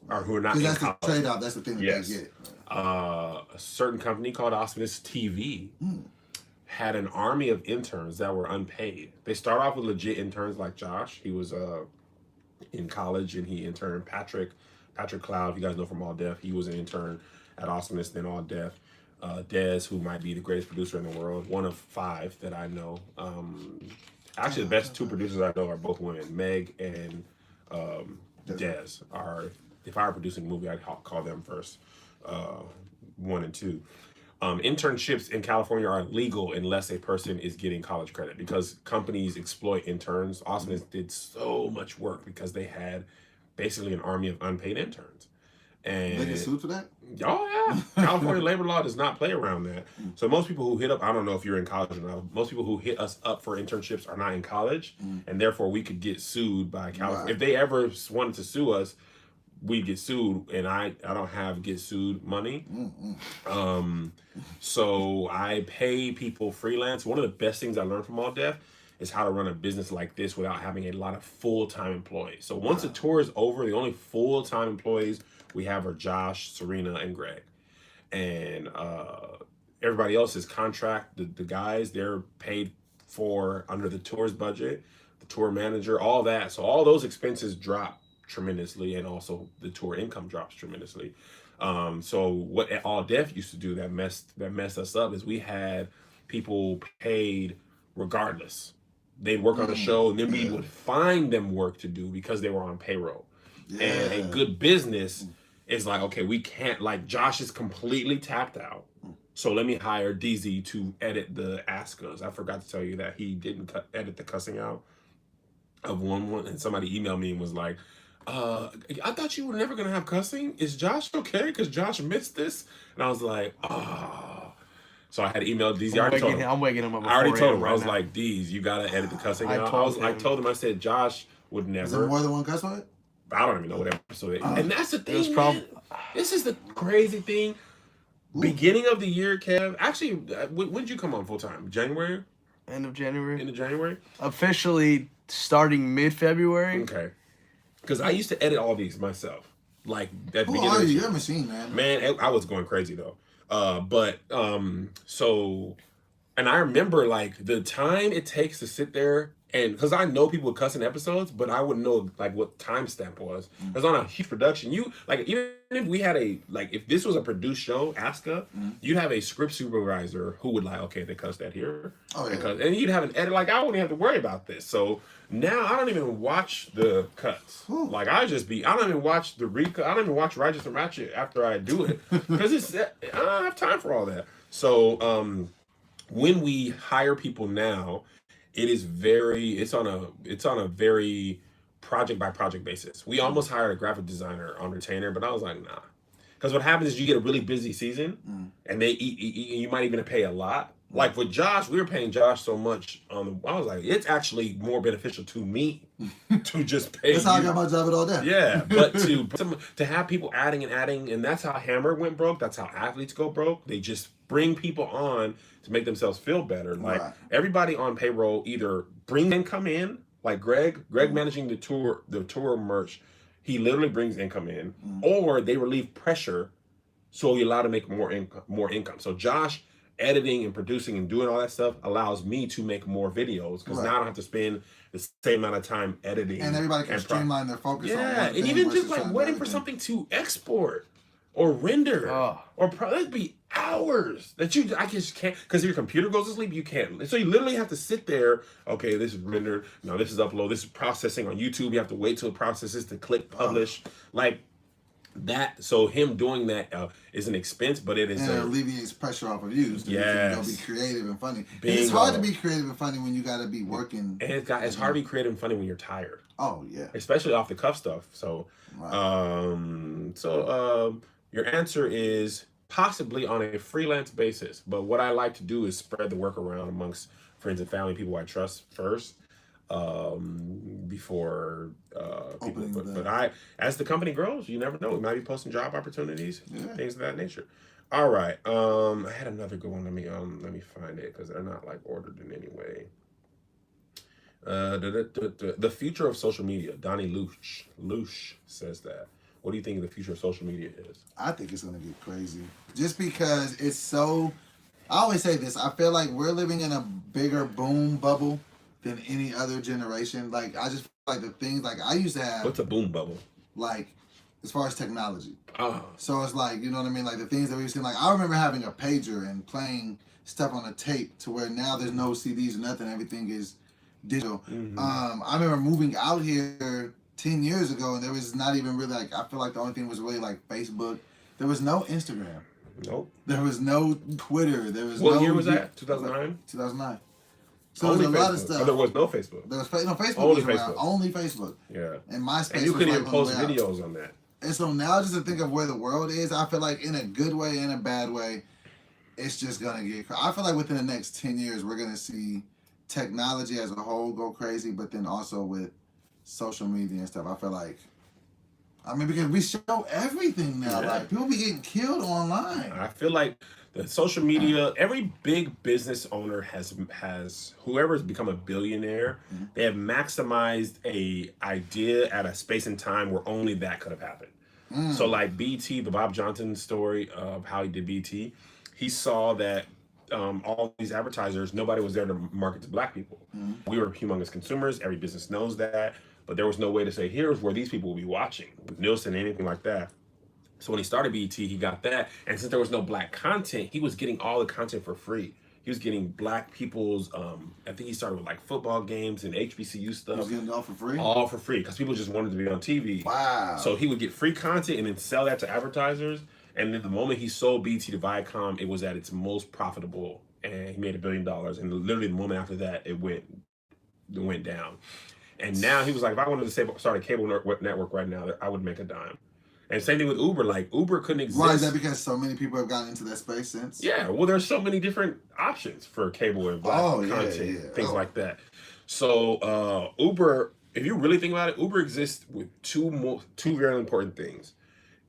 A: or who are not in college.
C: That's the trade-off. That's the thing that they get.
A: A certain company called Awesomeness TV had an army of interns that were unpaid. They start off with legit interns like Josh. He was in college and he interned. Patrick Cloud, if you guys know from All Def, he was an intern at Awesomeness, then All Def. Dez, who might be the greatest producer in the world, one of 5 that I know. Actually, the best 2 producers I know are both women. Meg and Dez are. If I were producing a movie, I'd call them first. 1 and 2. Internships in California are illegal unless a person is getting college credit because companies exploit interns. Awesomeness did so much work because they had basically an army of unpaid interns. And
C: they get sued for that?
A: Oh yeah. California labor law does not play around that. So most people who hit up, I don't know if you're in college or not, most people who hit us up for internships are not in college, and therefore we could get sued by California. Right. If they ever wanted to sue us, we get sued, and I don't have get sued money. So I pay people freelance. One of the best things I learned from All Def is how to run a business like this without having a lot of full-time employees. So once the tour is over, the only full-time employees we have are Josh, Serena, and Greg. And everybody else is contract. The guys, they're paid for under the tour's budget, the tour manager, all that. So all those expenses drop tremendously, and also the tour income drops tremendously. So what All Def used to do that messed us up is we had people paid regardless. They'd work on a show, and then we would find them work to do because they were on payroll. Yeah. And a good business is like, okay, we can't, like Josh is completely tapped out. So let me hire DZ to edit the Askas. I forgot to tell you that he didn't edit the cussing out of one, and somebody emailed me and was like, I thought you were never going to have cussing. Is Josh okay? Because Josh missed this. And I was like, oh. So I had emailed DZ.
B: I'm waking him up.
A: I already told him. I was like, D's, you got to edit the cussing out. I told him, I said, Josh would never.
C: Is there more than one cuss word?
A: I don't even know what episode. And that's the thing, man. This is the crazy thing. Beginning of the year, Kev. Actually, when did you come on full time? January?
B: End of January.
A: End of January?
B: Officially starting mid-February.
A: Okay. Because I used to edit all these myself. Like, at the
C: beginning of the year. You're a machine, man.
A: Man, I was going crazy, though. So, and I remember like the time it takes to sit there and because I know people would cuss in episodes, but I wouldn't know like what timestamp was. Because on a huge production, you like even if we had a like if this was a produced show, ASCA, you'd have a script supervisor who would like, okay, they cussed that here.
C: Oh, yeah.
A: And you'd have an edit like I wouldn't have to worry about this. So now I don't even watch the cuts.
C: Whew.
A: Like I don't even watch the recut. I don't even watch Righteous and Ratchet after I do it because I don't have time for all that. So when we hire people now, it's on a very project by project basis. We almost hired a graphic designer on retainer, but I was like, nah. Because what happens is you get a really busy season and they eat, you might even pay a lot. Like with Josh, we were paying Josh so much I was like, it's actually more beneficial to me to just pay.
C: That's how I got my job at all day.
A: Yeah, but to have people adding, and that's how Hammer went broke. That's how athletes go broke. They just bring people on to make themselves feel better. Like everybody on payroll either bring income in, like Greg managing the tour merch, he literally brings income in, or they relieve pressure, so you're allowed to make more income. So Josh editing and producing and doing all that stuff allows me to make more videos because now I don't have to spend the same amount of time editing.
C: And everybody can streamline their focus on
A: and even just like waiting for something to export or render or that'd be hours that I just can't because your computer goes to sleep, you can't. So you literally have to sit there, okay, this is rendered, no, this is upload, this is processing on YouTube, you have to wait till it processes to click publish. Like that, so him doing that is an expense, but it is
C: and it alleviates pressure off of you. So you can be creative and funny. It's hard to be creative and funny when you got to be working. And
A: it's hard to be creative and funny when you're tired.
C: Oh yeah,
A: especially off the cuff stuff. So, your answer is possibly on a freelance basis. But what I like to do is spread the work around amongst friends and family, people I trust first. Before people, but as the company grows, you never know. We might be posting job opportunities, things of that nature. All right. I had another good one. Let me find it because they're not like ordered in any way. The future of social media. Donnie Lush says that. What do you think the future of social media is?
C: I think it's gonna get crazy. Just because it's so. I always say this. I feel like we're living in a bigger boom bubble than any other generation. Like I just feel like the things like I used to have.
A: What's a boom bubble?
C: Like as far as technology. So it's like, you know what I mean? Like the things that we've seen. Like I remember having a pager and playing stuff on a tape to where now there's no CDs or nothing. Everything is digital. I remember moving out here 10 years ago and there was not even really like, I feel like the only thing was really like Facebook. There was no Instagram.
A: Nope.
C: There was no Twitter. There was
A: What year was that? 2009?
C: 2009. So
A: only
C: there was a lot of
A: Facebook.
C: stuff.
A: Oh, there was no Facebook.
C: There was Facebook
A: only
C: was around.
A: Facebook.
C: Only Facebook.
A: Yeah.
C: And MySpace.
A: And you couldn't even post
C: out.
A: videos on that.
C: And so now, just to think of where the world is, I feel like in a good way and a bad way, it's just gonna get. I feel like within the next 10 years, we're gonna see technology as a whole go crazy, but then also with social media and stuff. I feel like. I mean, because we show everything now. Like people be getting killed online.
A: I feel like the social media, every big business owner has whoever's become a billionaire, they have maximized a idea at a space and time where only that could have happened. So like BT, the Bob Johnson story of how he did BT, he saw that all these advertisers, nobody was there to market to black people. We were humongous consumers. Every business knows that. But there was no way to say, here's where these people will be watching with Nielsen, anything like that. So when he started BET, he got that. And since there was no black content, he was getting all the content for free. He was getting black people's, I think he started with like football games and HBCU stuff.
C: He was getting it all for free?
A: All for free, because people just wanted to be on TV.
C: Wow.
A: So he would get free content and then sell that to advertisers. And then the moment he sold BET to Viacom, it was at its most profitable. And he made $1 billion. And literally the moment after that, it went down. And now he was like, if I wanted to start a cable network right now, I would make a dime. And same thing with Uber. Like Uber couldn't exist.
C: Why is that? Because so many people have gotten into that space since.
A: Yeah, well, there's so many different options for cable and black content, things like that. So Uber, if you really think about it, Uber exists with two very important things: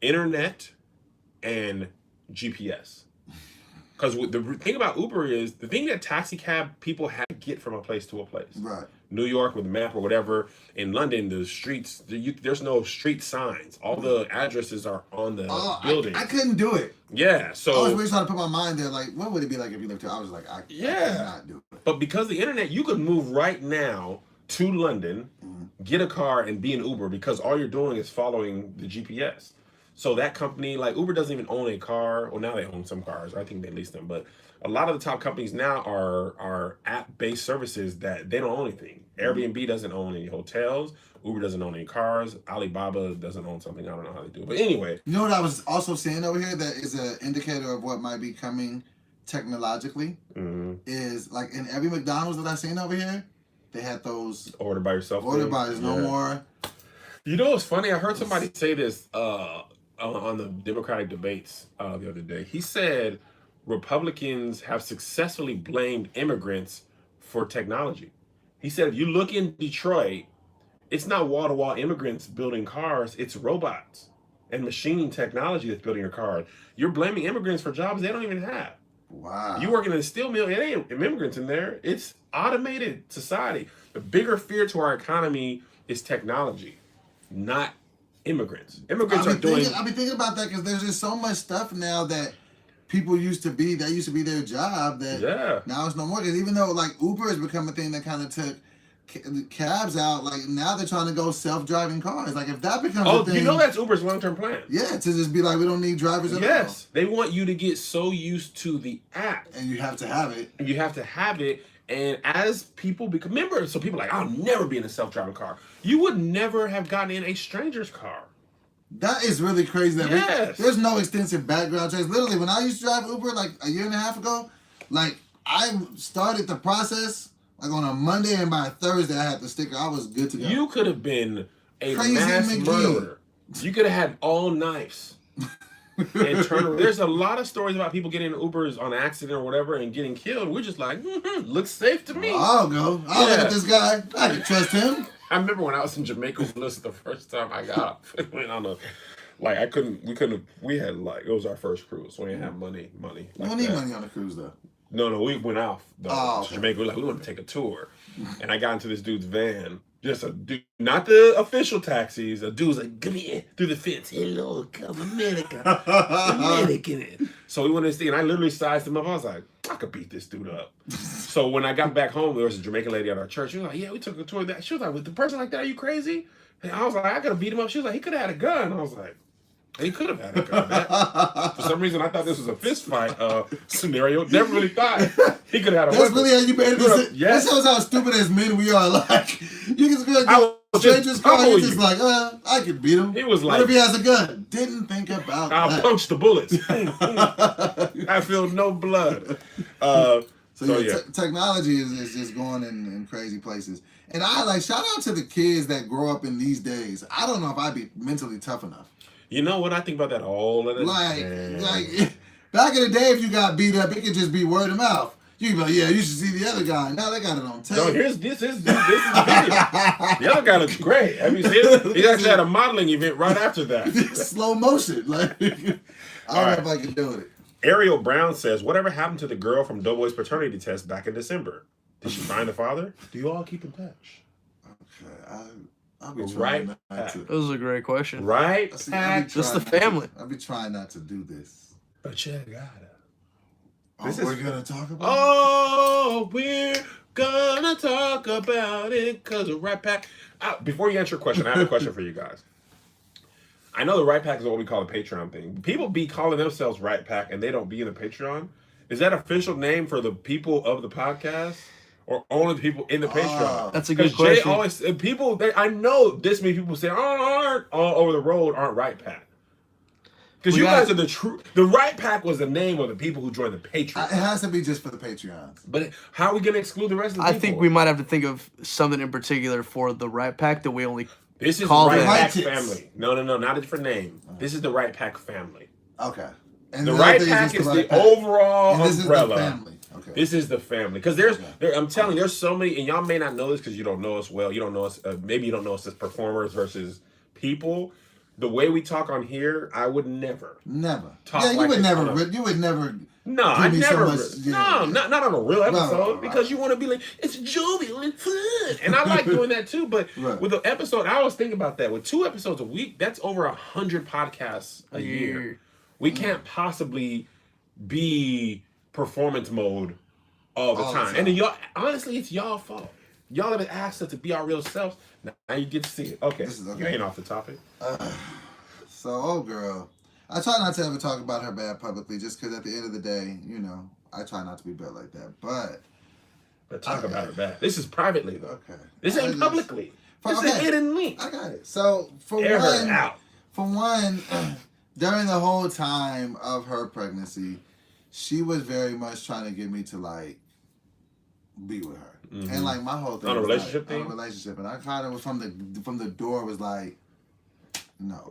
A: internet and GPS. Because the thing about Uber is the thing that taxi cab people have to get from a place to a place.
C: Right.
A: New York with the map or whatever. In London, the streets, there's no street signs. All the addresses are on the building.
C: I couldn't do it.
A: Yeah, so
C: I was really trying to put my mind there. Like, what would it be like if you lived here? I was like, I cannot do it.
A: But because of the internet, you could move right now to London, get a car, and be an Uber because all you're doing is following the GPS. So that company, like Uber, doesn't even own a car. Well, now they own some cars. I think they lease them, but a lot of the top companies now are app-based services that they don't own anything. Airbnb doesn't own any hotels. Uber doesn't own any cars. Alibaba doesn't own something. I don't know how they do it. But anyway.
C: You know what I was also seeing over here that is an indicator of what might be coming technologically? Is like in every McDonald's that I've seen over here, they had those
A: Order by yourself.
C: Order by, there's no more.
A: You know what's funny? I heard somebody say this on the Democratic debates the other day. He said Republicans have successfully blamed immigrants for technology. He said if you look in Detroit, it's not wall-to-wall immigrants building cars, it's robots and machine technology that's building your car. You're blaming immigrants for jobs they don't even have.
C: Wow.
A: You working in a steel mill, it ain't immigrants in there. It's automated society. The bigger fear to our economy is technology, not immigrants. Immigrants are doing...
C: I've been thinking about that because there's just so much stuff now that people used to be their job that now it's no more. Because even though like Uber has become a thing that kind of took cabs out, like now they're trying to go self-driving cars. Like if that becomes a thing,
A: you know that's Uber's long-term plan.
C: Yeah, to just be like we don't need drivers at all.
A: Yes, they want you to get so used to the app,
C: and you have to have it.
A: And you have to have it. And as people become members, so people are like, I'll never be in a self-driving car. You would never have gotten in a stranger's car.
C: That is really crazy. That there's no extensive background checks. Literally, when I used to drive Uber like a year and a half ago, like I started the process like on a Monday, and by Thursday I had the sticker. I was good to go.
A: You could have been a mass murderer. You could have had all knives. And there's a lot of stories about people getting Ubers on accident or whatever and getting killed. We're just like, looks safe to me.
C: I'll go. I'll look at this guy. I can trust him.
A: I remember when I was in Jamaica, the first time I got off, went on a, like we had like, it was our first cruise, so we didn't have money.
C: You don't need money on a cruise though.
A: No, we went off to Jamaica. We were like, we want to take a tour. And I got into this dude's van. Just a dude, not the official taxis. A dude's like, come here, through the fence. Hello, come America. American. So we went in this thing, and I literally sized him up. I was like, I could beat this dude up. So when I got back home, there was a Jamaican lady at our church. She was like, yeah, we took a tour of that. She was like, with the person like that, are you crazy? And I was like, I could have beat him up. She was like, he could have had a gun. I was like, he could have had a gun. For some reason, I thought this was a fist fight scenario. Never really thought he could have had a weapon.
C: That's really how you made it. That shows how stupid as men we are. Like, you can go stranger's car, you're just like, I could beat him.
A: He was like,
C: what if he has a gun? Didn't think about that.
A: I'll punch the bullets. I feel no blood.
C: Technology is just going in crazy places. And I like, shout out to the kids that grow up in these days. I don't know if I'd be mentally tough enough.
A: You know what? I think about that all the time.
C: Like back in the day, if you got beat up, it could just be word of mouth. You'd be like, yeah, you should see the other guy. Now they got it on tape.
A: No, this is the video. The other guy looks great. Have you seen it? He actually had a modeling event right after that.
C: Slow motion. Like, I don't know if I can do it.
A: Ariel Brown says, whatever happened to the girl from Doughboy's paternity test back in December? Did she find the father? Do you all keep in touch?
C: Okay, I'll be trying not to.
B: That was a great question.
A: Right?
B: Just the family.
C: I'll be trying not to do this.
A: But you gotta.
C: We're gonna talk about
A: we're gonna talk about it because of Right Pack. Before you answer your question, I have a question for you guys. I know the Right Pack is what we call a Patreon thing. People be calling themselves Right Pack and they don't be in the Patreon. Is that official name for the people of the podcast? Or only the people in the Patreon?
B: That's a good question.
A: Jay always, I know this many people say, aren't all over the road aren't Right Pack. Because you guys are the true. The Right Pack was the name of the people who joined the Patreon.
C: It has to be just for the Patreons.
A: But how are we going to exclude the rest of the people?
B: I think we might have to think of something in particular for the Right Pack that we only
A: This is
B: call
A: the Right Pack
C: them.
A: family. No, not a different name. This is the Right Pack family.
C: Okay. And
A: the Right Pack is the overall umbrella.
C: This is the family. Okay.
A: This is the family. Because I'm telling you, there's so many, and y'all may not know this because you don't know us well. You don't know us, maybe you don't know us as performers versus people. the way we talk on here, I would never.
C: Talk
A: like
C: you would
A: this
C: never.
A: on a-
C: You would never.
A: No, I
C: me
A: never.
C: so much, yeah.
A: Not on a real episode
C: Right.
A: because you want to be like it's jovial and fun, and I like doing that too. But with the episode, I always think about that. With 2 episodes a week, that's over 100 podcasts a year. We can't possibly be performance mode all the time. And then y'all, honestly, it's y'all fault. Y'all have asked us to be our real selves. Now you get to see it. Okay, you ain't off the topic.
C: So, girl. I try not to ever talk about her bad publicly just because at the end of the day, I try not to be bad like that. But
A: talk about her bad. This is privately, though.
C: Okay.
A: This ain't publicly. This is a hidden link.
C: I got it. So, for one, during the whole time of her pregnancy, she was very much trying to get me to, like, be with her. Mm-hmm. And, like, my whole thing
A: on a relationship thing?
C: On a relationship. And I kind of was from the door was like, no.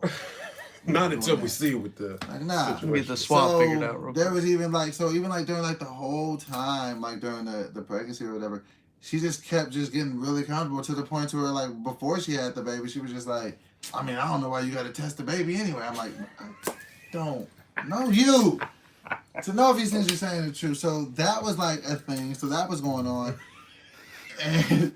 A: Not until we see with the
B: situation. Get the swap figured out. Real
C: there was even during like the whole time, like during the pregnancy or whatever, she just kept just getting really comfortable to the point to where like before she had the baby, she was just like, I mean, I don't know why you got to test the baby anyway. I'm like, I don't know you to know if these things you're saying are true. So that was like a thing. So that was going on, and.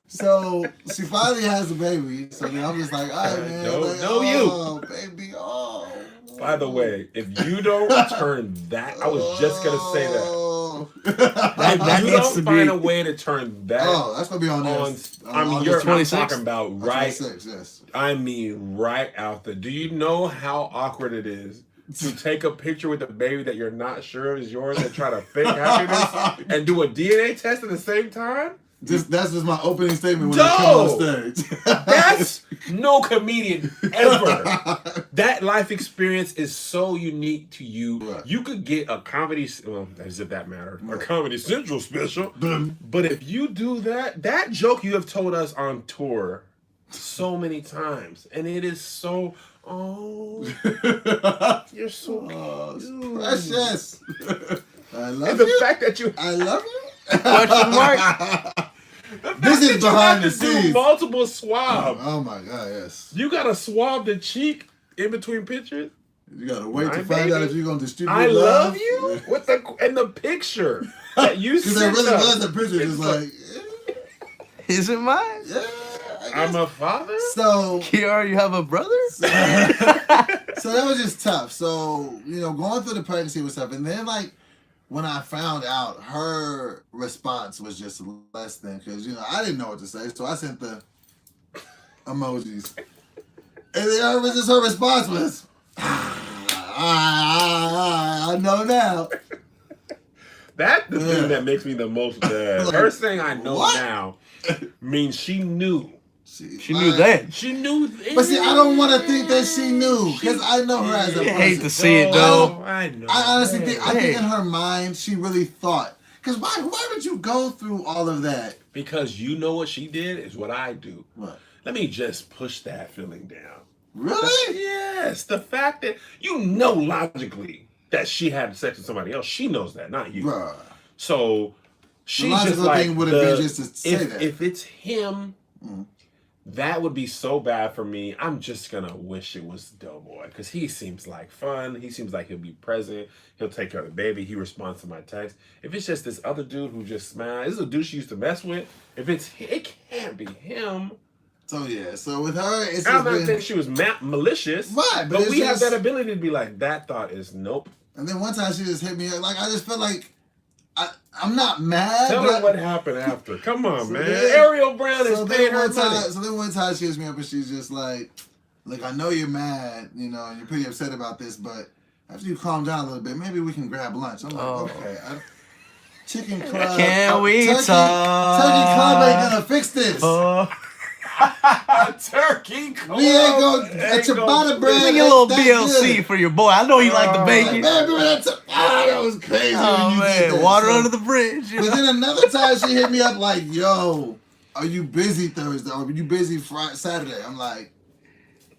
C: So she finally has a baby. So then I'm just like, all right, man. Oh, baby. Oh.
A: By the way, if you don't turn that, I was just gonna say that. If you don't find a way to turn that,
C: that's gonna be on this.
A: I mean, you're talking about right.
C: 26, yes.
A: I mean, right out there. Do you know how awkward it is to take a picture with a baby that you're not sure is yours and try to fake happiness and do a DNA test at the same time?
C: That's just my opening statement when I come on stage.
A: That's no comedian ever. That life experience is so unique to you. Right. You could get a comedy, as if that matter, a Comedy Central special. But if you do that joke you have told us on tour so many times, and it is so, you're so cute.
C: Precious. I love
A: and
C: you.
A: the fact that
C: I love you.
B: Question mark.
C: This is behind the scenes.
A: Do multiple swabs.
C: Oh my God, yes.
A: You gotta swab the cheek in between pictures.
C: You gotta wait to find out if you're gonna distribute.
A: I love you with the picture that you sent.
C: Because there really was a picture, just like.
B: Is it mine?
C: Yeah.
A: I'm a father.
C: So
B: Kiara, you have a brother.
C: So that was just tough. So going through the pregnancy was tough, and then like. When I found out, her response was just less than, because, I didn't know what to say, so I sent the emojis. And then her response was, I know now.
A: That's the thing that makes me the most mad. Her saying I know now means she knew.
B: She knew that.
A: She knew.
C: But see, I don't want to think that she knew, because I know her as a person.
B: I hate to see it, though.
A: I know.
C: I honestly think in her mind, she really thought. Because why would you go through all of that?
A: Because you know what she did is what I do.
C: What?
A: Let me just push that feeling down.
C: Really?
A: Yes. The fact that logically that she had sex with somebody else. She knows that, not you.
C: Bruh.
A: So she's
C: the
A: just like,
C: thing would have been just to say that.
A: If it's him, that would be so bad for me. I'm just gonna wish it was Doughboy because he seems like fun. He seems like he'll be present. He'll take care of the baby. He responds to my text. If it's just this other dude who just smiles, this is a dude she used to mess with. It can't be him.
C: So with her, it's.
A: I'm not saying she was malicious,
C: right?
A: But we have that ability to be like, that thought is nope.
C: And then one time she just hit me like I just felt like. I'm not mad.
A: Tell her what happened after. Come on, man. Ariel Brown is paying her money.
C: So then one time she hits me up and she's just like, look, I know you're mad, and you're pretty upset about this, but after you calm down a little bit, maybe we can grab lunch. I'm like, okay. Chicken Club.
B: Can we talk?
C: Turkey Club ain't gonna fix this.
A: Turkey Club.
C: We ain't gonna ciabatta bread.
B: Bring a little BLC for your boy. I know he like the bacon.
C: Man, that was crazy.
B: Oh man, water under the bridge.
C: But then another time she hit me up like, "Yo, are you busy Thursday? Or are you busy Saturday?" I'm like,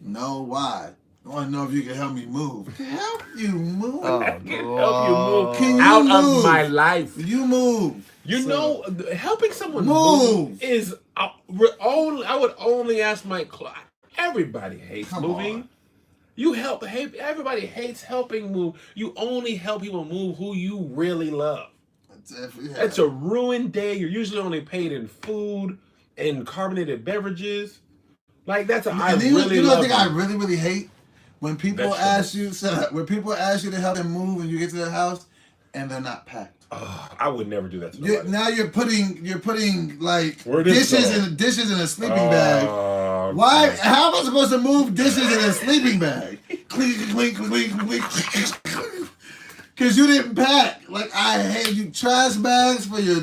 C: "No, why? I want to know if you can help me move." Help you move?
A: Help you move
C: Can you
A: out
C: move?
A: of my life.
C: You move.
A: Helping someone move is I would only ask my client. Everybody hates moving. You help. Hey, everybody hates helping move. You only help people move who you really love.
C: Yeah.
A: It's a ruined day. You're usually only paid in food and carbonated beverages. Like that's I really
C: you know
A: love.
C: The thing I really really hate when people ask you to help them move and you get to their house and they're not packed.
A: I would never do that to nobody.
C: Now you're putting like dishes in a sleeping bag. Why?
A: Okay.
C: How am I supposed to move dishes in a sleeping bag? Clink, clink, clink, clink, clink. Because you didn't pack. Like, I hate you. Trash bags for your,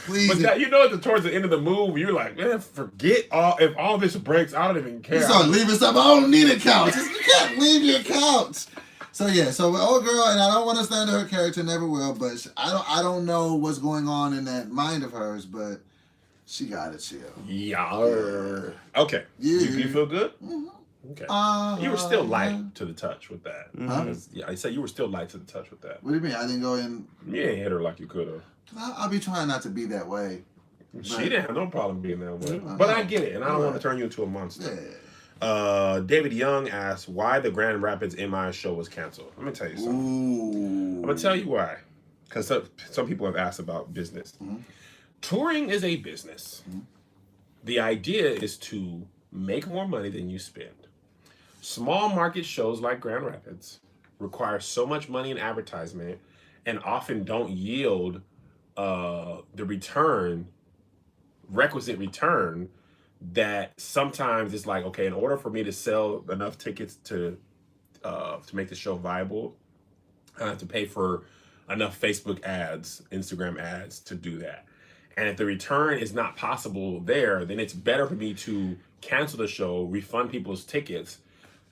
C: please.
A: But that, you know, towards the end of the move, you're like, man, forget if all this breaks, I don't even care.
C: You start leaving stuff. I don't need a couch. You can't leave your couch. So yeah, old girl, and I don't want to stand to her character, never will, but I don't know what's going on in that mind of hers, but she gotta chill.
A: Yeah. Okay. Yeah. You feel good? Mm-hmm. Okay. You were still light to the touch with that.
C: Huh?
A: Yeah, I said you were still light to the touch with that.
C: What do you mean? I didn't go in.
A: You ain't hit her like you could have.
C: I'll be trying not to be that way.
A: She didn't have no problem being that way. But I get it, and I don't want to turn you into a monster. Yeah. David Young asked why the Grand Rapids MI show was canceled. Let me tell you something. Ooh. I'm going to tell you why. Because some people have asked about business. Mm-hmm. Touring is a business. Mm-hmm. The idea is to make more money than you spend. Small market shows like Grand Rapids require so much money in advertisement and often don't yield the requisite return, that sometimes it's like, okay, in order for me to sell enough tickets to make the show viable, I have to pay for enough Facebook ads, Instagram ads to do that. And if the return is not possible there, then it's better for me to cancel the show, refund people's tickets,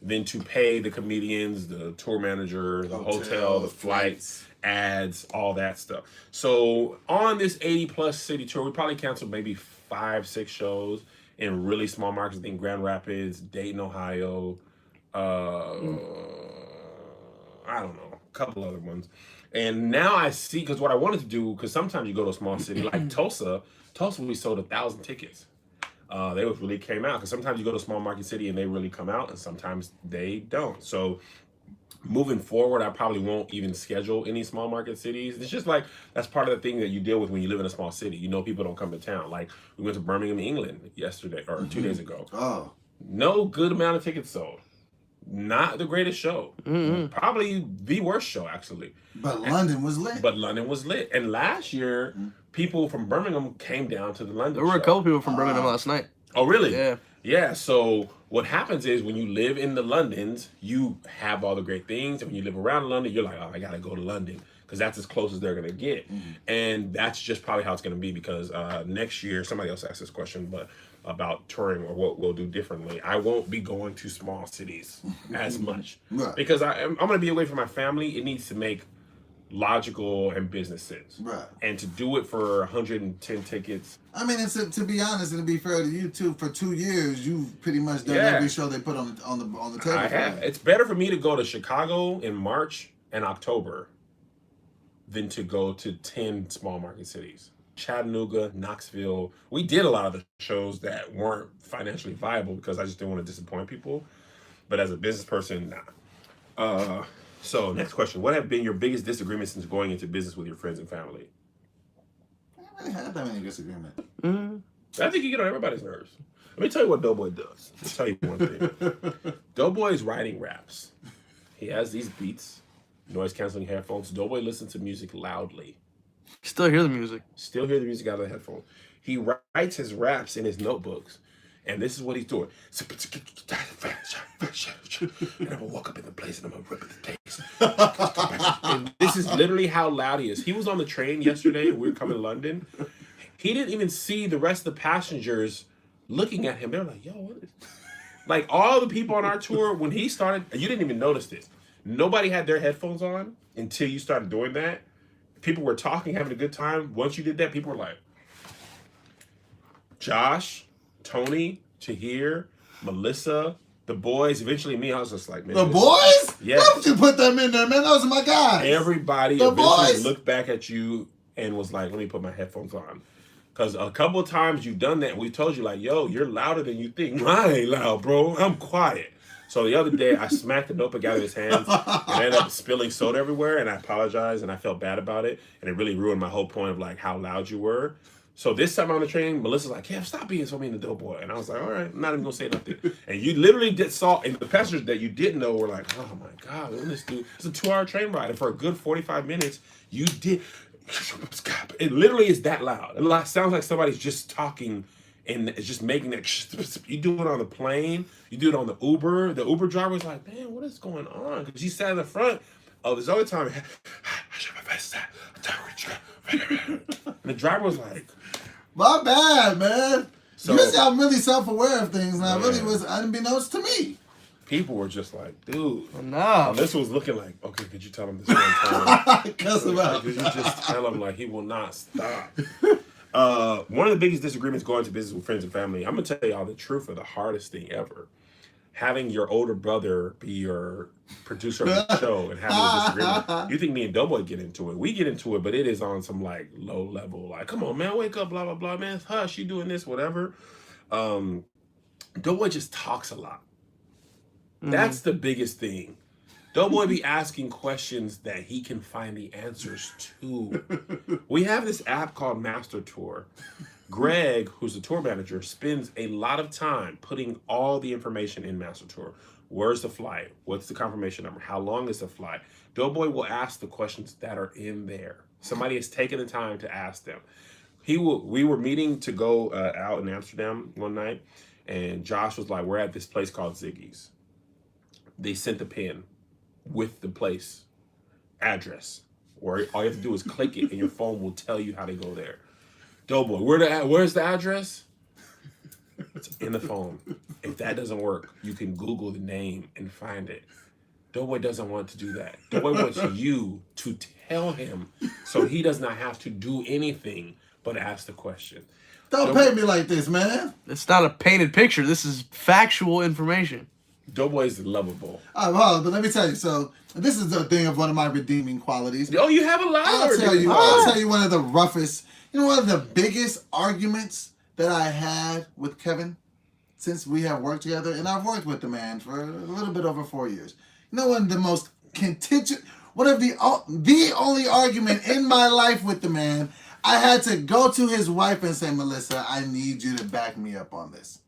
A: than to pay the comedians, the tour manager, the hotel, the flights, ads, all that stuff. So on this 80+ city tour, we probably canceled maybe 5-6 shows in really small markets. I think Grand Rapids, Dayton, Ohio, I don't know, a couple other ones. And now I see, because what I wanted to do, because sometimes you go to a small city like Tulsa, we sold 1,000 tickets. They really came out, because sometimes you go to a small market city and they really come out, and sometimes they don't. So moving forward, I probably won't even schedule any small market cities. It's just like, that's part of the thing that you deal with when you live in a small city. You know, people don't come to town. Like, we went to Birmingham, England yesterday, or 2 days ago. Oh. No good amount of tickets sold. Not the greatest show. Mm-hmm. Probably the worst show, actually.
C: But London was lit.
A: And last year, people from Birmingham came down to the London show.
B: There were a couple people from Birmingham last night.
A: Oh, really?
B: Yeah.
A: Yeah, so what happens is when you live in the Londons, you have all the great things. And when you live around London, you're like, oh, I got to go to London, because that's as close as they're going to get. Mm-hmm. And that's just probably how it's going to be, because next year, somebody else asked this question, but about touring or what we'll do differently. I won't be going to small cities as much. Right. Because I'm going to be away from my family. It needs to make logical and business sense. Right. And to do it for 110 tickets.
C: I mean, to be honest and to be fair to you too, for 2 years you've pretty much done every show they put on the table.
A: I have. It's better for me to go to Chicago in March and October than to go to 10 small market cities. Chattanooga, Knoxville. We did a lot of the shows that weren't financially viable because I just didn't want to disappoint people. But as a business person, nah. So next question. What have been your biggest disagreements since going into business with your friends and family?
C: I haven't really had that many disagreements.
A: I think you get on everybody's nerves. Let me tell you what Doughboy does. Let me tell you one thing. Doughboy is writing raps. He has these beats, noise canceling headphones. Doughboy listens to music loudly.
B: Still hear the music.
A: Still hear the music out of the headphones. He writes his raps in his notebooks. And this is what he's doing. And I'm gonna walk up in the place and I'm gonna rip the tapes. And this is literally how loud he is. He was on the train yesterday and we were coming to London. He didn't even see the rest of the passengers looking at him. They were like, yo, what is... Like, all the people on our tour, when he started, you didn't even notice this. Nobody had their headphones on until you started doing that. People were talking, having a good time. Once you did that, people were like, Josh, Tony, Tahir, Melissa, the boys, eventually me. I was just like, man.
C: The boys?
A: Yeah.
C: Why don't you put them in there, man? Those are my guys.
A: Everybody
C: the
A: eventually
C: boys
A: looked back at you and was like, let me put my headphones on. Because a couple of times you've done that and we told you, like, yo, you're louder than you think. I ain't loud, bro. I'm quiet. So the other day, I smacked the notebook out of his hands and ended up spilling soda everywhere. And I apologized and I felt bad about it. And it really ruined my whole point of like how loud you were. So this time on the train, Melissa's like, "Kev, stop being so mean to Doughboy." And I was like, "All right, I'm not even gonna say nothing." And you literally saw, and the passengers that you didn't know were like, "Oh my God, look at this dude." It's a 2-hour train ride, and for a good 45 minutes, you did. It literally is that loud. It sounds like somebody's just talking. And it's just making that. You do it on the plane. You do it on the Uber. The Uber driver was like, "Man, what is going on?" Because he sat in the front of this other time. And the driver was like,
C: "My bad, man."
A: So,
C: you see, I'm really self-aware of things, and I really was unbeknownst to me.
A: People were just like, "Dude,
B: no."
A: This was looking like, okay, could you tell him this one time?
C: Cuss him out.
A: Could you just tell him like he will not stop? One of the biggest disagreements going to business with friends and family, I'm gonna tell y'all the truth of the hardest thing ever. Having your older brother be your producer of the show and having a disagreement. You think me and Doughboy get into it? We get into it, but it is on some like low level, like, "Come on, man, wake up, blah blah blah, man, hush, you doing this, whatever." Doughboy just talks a lot. That's the biggest thing. Doughboy be asking questions that he can find the answers to. We have this app called Master Tour. Greg, who's the tour manager, spends a lot of time putting all the information in Master Tour. Where's the flight? What's the confirmation number? How long is the flight? Doughboy will ask the questions that are in there. Somebody has taken the time to ask them. We were meeting to go out in Amsterdam one night, and Josh was like, "We're at this place called Ziggy's." They sent the pin with the place address, where all you have to do is click it and your phone will tell you how to go there. Doughboy, where's the address? It's in the phone. If that doesn't work, you can Google the name and find it. Doughboy doesn't want to do that. Doughboy wants you to tell him so he does not have to do anything but ask the question.
C: Don't paint me like this, man.
B: It's not a painted picture. This is factual information.
A: Doughboy's lovable.
C: All right, but let me tell you. So this is the thing of one of my redeeming qualities.
A: Oh, you have a lot.
C: I'll tell you one of the roughest, one of the biggest arguments that I had with Kevin since we have worked together, and I've worked with the man for a little bit over 4 years. One of the most contentious, one of the only argument in my life with the man, I had to go to his wife and say, "Melissa, I need you to back me up on this."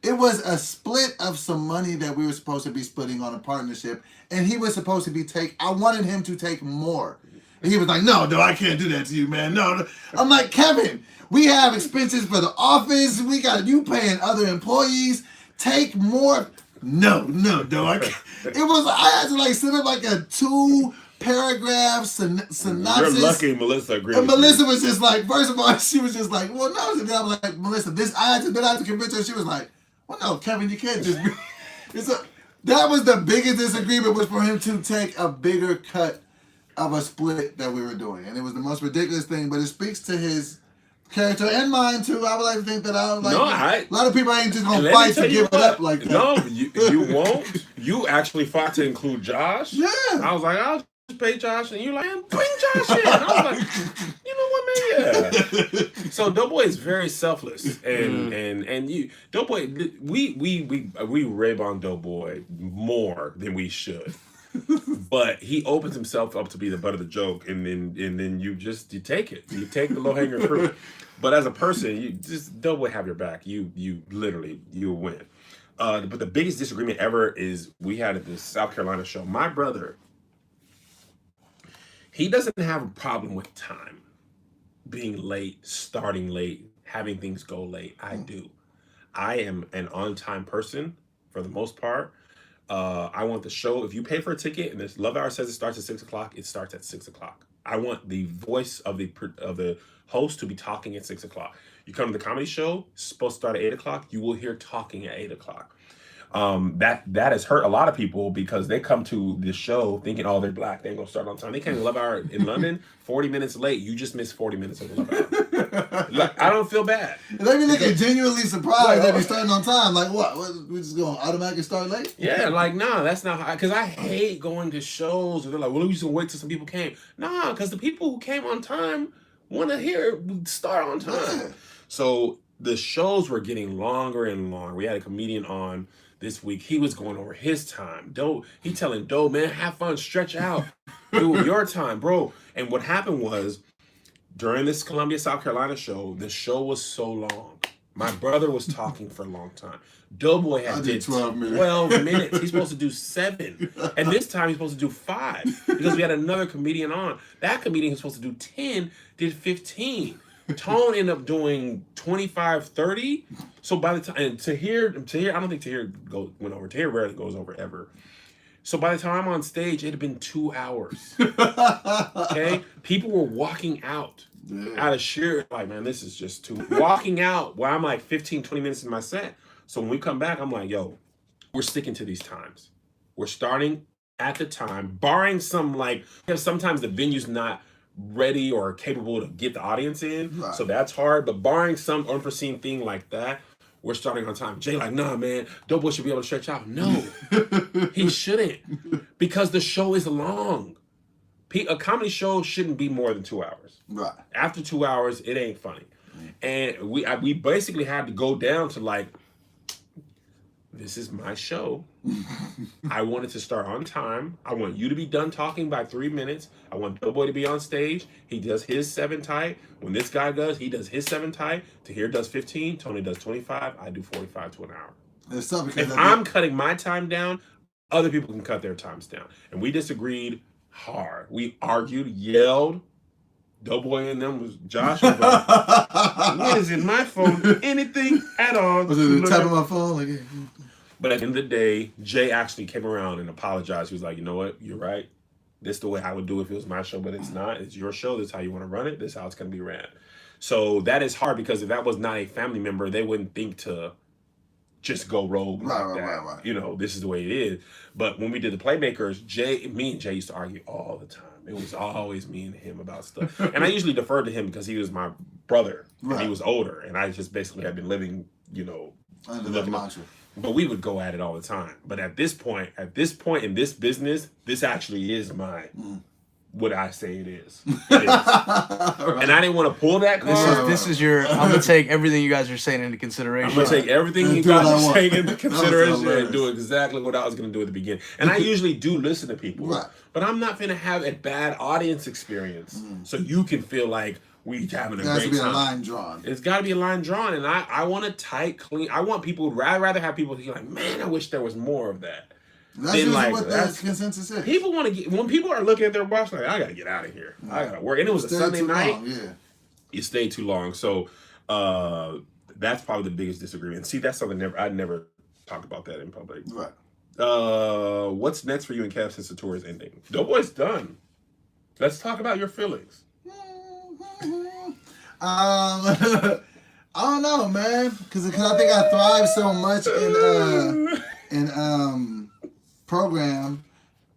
C: It was a split of some money that we were supposed to be splitting on a partnership, and he was supposed to be I wanted him to take more. And he was like, no, I can't do that to you, man. No. I'm like, "Kevin, we have expenses for the office. We got you paying other employees. Take more." No, I can't. I had to like send up like a 2-paragraph synopsis.
A: You're lucky Melissa agreed.
C: And Melissa was just like, first of all, she was just like, "Well, no." And then I was like, "Melissa, I had to convince her." She was like, "Well, no, Kevin, you can't just be." That was the biggest disagreement, was for him to take a bigger cut of a split that we were doing. And it was the most ridiculous thing, but it speaks to his character and mine too. I would like to think that a lot of people ain't just gonna fight to give it up like that.
A: No, you won't. You actually fought to include Josh.
C: Yeah.
A: I was like, "I'll just pay Josh," and you're like, "Bring Josh in." I was like, "You know what, man? Yeah." So Doughboy is very selfless, and you, Doughboy, we rib on Doughboy more than we should. But he opens himself up to be the butt of the joke, and then you take it. You take the low hanging fruit. But as a person, you just Doughboy have your back. You literally win. But the biggest disagreement ever is we had at this South Carolina show. My brother, he doesn't have a problem with time, being late, starting late, having things go late. I do. I am an on-time person for the most part. I want the show. If you pay for a ticket and this Love Hour says it starts at 6:00, it starts at 6:00. I want the voice of the host to be talking at 6:00. You come to the comedy show, it's supposed to start at 8:00. You will hear talking at 8:00. That has hurt a lot of people because they come to this show thinking, "Oh, they're black, they ain't gonna start on time." They came to Love Hour in London, 40 minutes late. You just missed 40 minutes of the Love Hour. Like, I don't feel bad.
C: They be looking genuinely surprised that we starting on time. Like, what? We just gonna automatically start late?
A: Yeah, like, nah, that's not how. Because I hate going to shows and they're like, "Well, we just gonna wait till some people came." Nah, because the people who came on time want to hear start on time. Yeah. So the shows were getting longer and longer. We had a comedian on This week he was going over his time. He telling Doe, man, have fun, stretch out, do your time, bro. And what happened was during this Columbia, South Carolina show, the show was so long. My brother was talking for a long time. Doughboy had did 12 minutes. He's supposed to do 7. And this time he's supposed to do 5 because we had another comedian on. That comedian was supposed to do 10, did 15. Tone ended up doing 25, 30. So by the time, and Tahir, I don't think Tahir went over. Tahir rarely goes over ever. So by the time I'm on stage, it had been 2 hours. Okay? People were walking out of sheer, like, man, this is just too. Walking out while I'm like 15, 20 minutes in my set. So when we come back, I'm like, yo, we're sticking to these times. We're starting at the time, barring some, like, because sometimes the venue's not ready or capable to get the audience in. Right. So that's hard. But barring some unforeseen thing like that, we're starting on time. Jay like, nah, man, Doughboy should be able to stretch out. No, he shouldn't, because the show is long. A comedy show shouldn't be more than 2 hours.
C: Right.
A: After 2 hours, it ain't funny. And we basically had to go down to like, this is my show. I want it to start on time. I want you to be done talking by 3 minutes. I want Doughboy to be on stage. He does his 7 tight. When this guy does, he does his 7 tight. Tahir does 15. Tony does 25. I do 45 to an hour.
C: It's tough because
A: if I'm cutting my time down, other people can cut their times down. And we disagreed hard. We argued, yelled. Doughboy and them was Josh. Was like, what is in my phone? Anything at all?
C: Was it the type of my phone? Like,
A: but at the end of the day, Jay actually came around and apologized. He was like, you know what? You're right. This is the way I would do it if it was my show, but it's not. It's your show. This is how you want to run it. This is how it's going to be ran. So that is hard, because if that was not a family member, they wouldn't think to just go rogue like that. Right. You know, this is the way it is. But when we did the Playmakers, me and Jay used to argue all the time. It was always me and him about stuff. And I usually deferred to him because he was my brother. Right. And he was older. And I just basically had been living, you know,
C: under that mantra.
A: But we would go at it all the time. But at this point in this business, this actually is my what I say it is. It is. Right. And I didn't want to pull that card.
B: This is your, I'm going to take everything you guys are saying into consideration.
A: I'm going to take everything you guys are saying into consideration and do exactly what I was going to do at the beginning. And I usually do listen to people. Right. But I'm not going to have a bad audience experience. So you can feel like we having a great time. There has to be a line drawn. It's got to be a line drawn. And I want a tight, clean, I want people, I'd rather have people feel like, man, I wish there was more of that.
C: That's usually what the consensus is.
A: People want to get, when people are looking at their watch, like, I got to get out of here. I got to work. And it was a Sunday night. You stayed too long. So that's probably the biggest disagreement. See, that's something I'd never talk about that in public.
C: Right.
A: What's next for you and Kev since the tour is ending? Doughboy's done. Let's talk about your feelings.
C: I don't know, man, because I think I thrive so much in program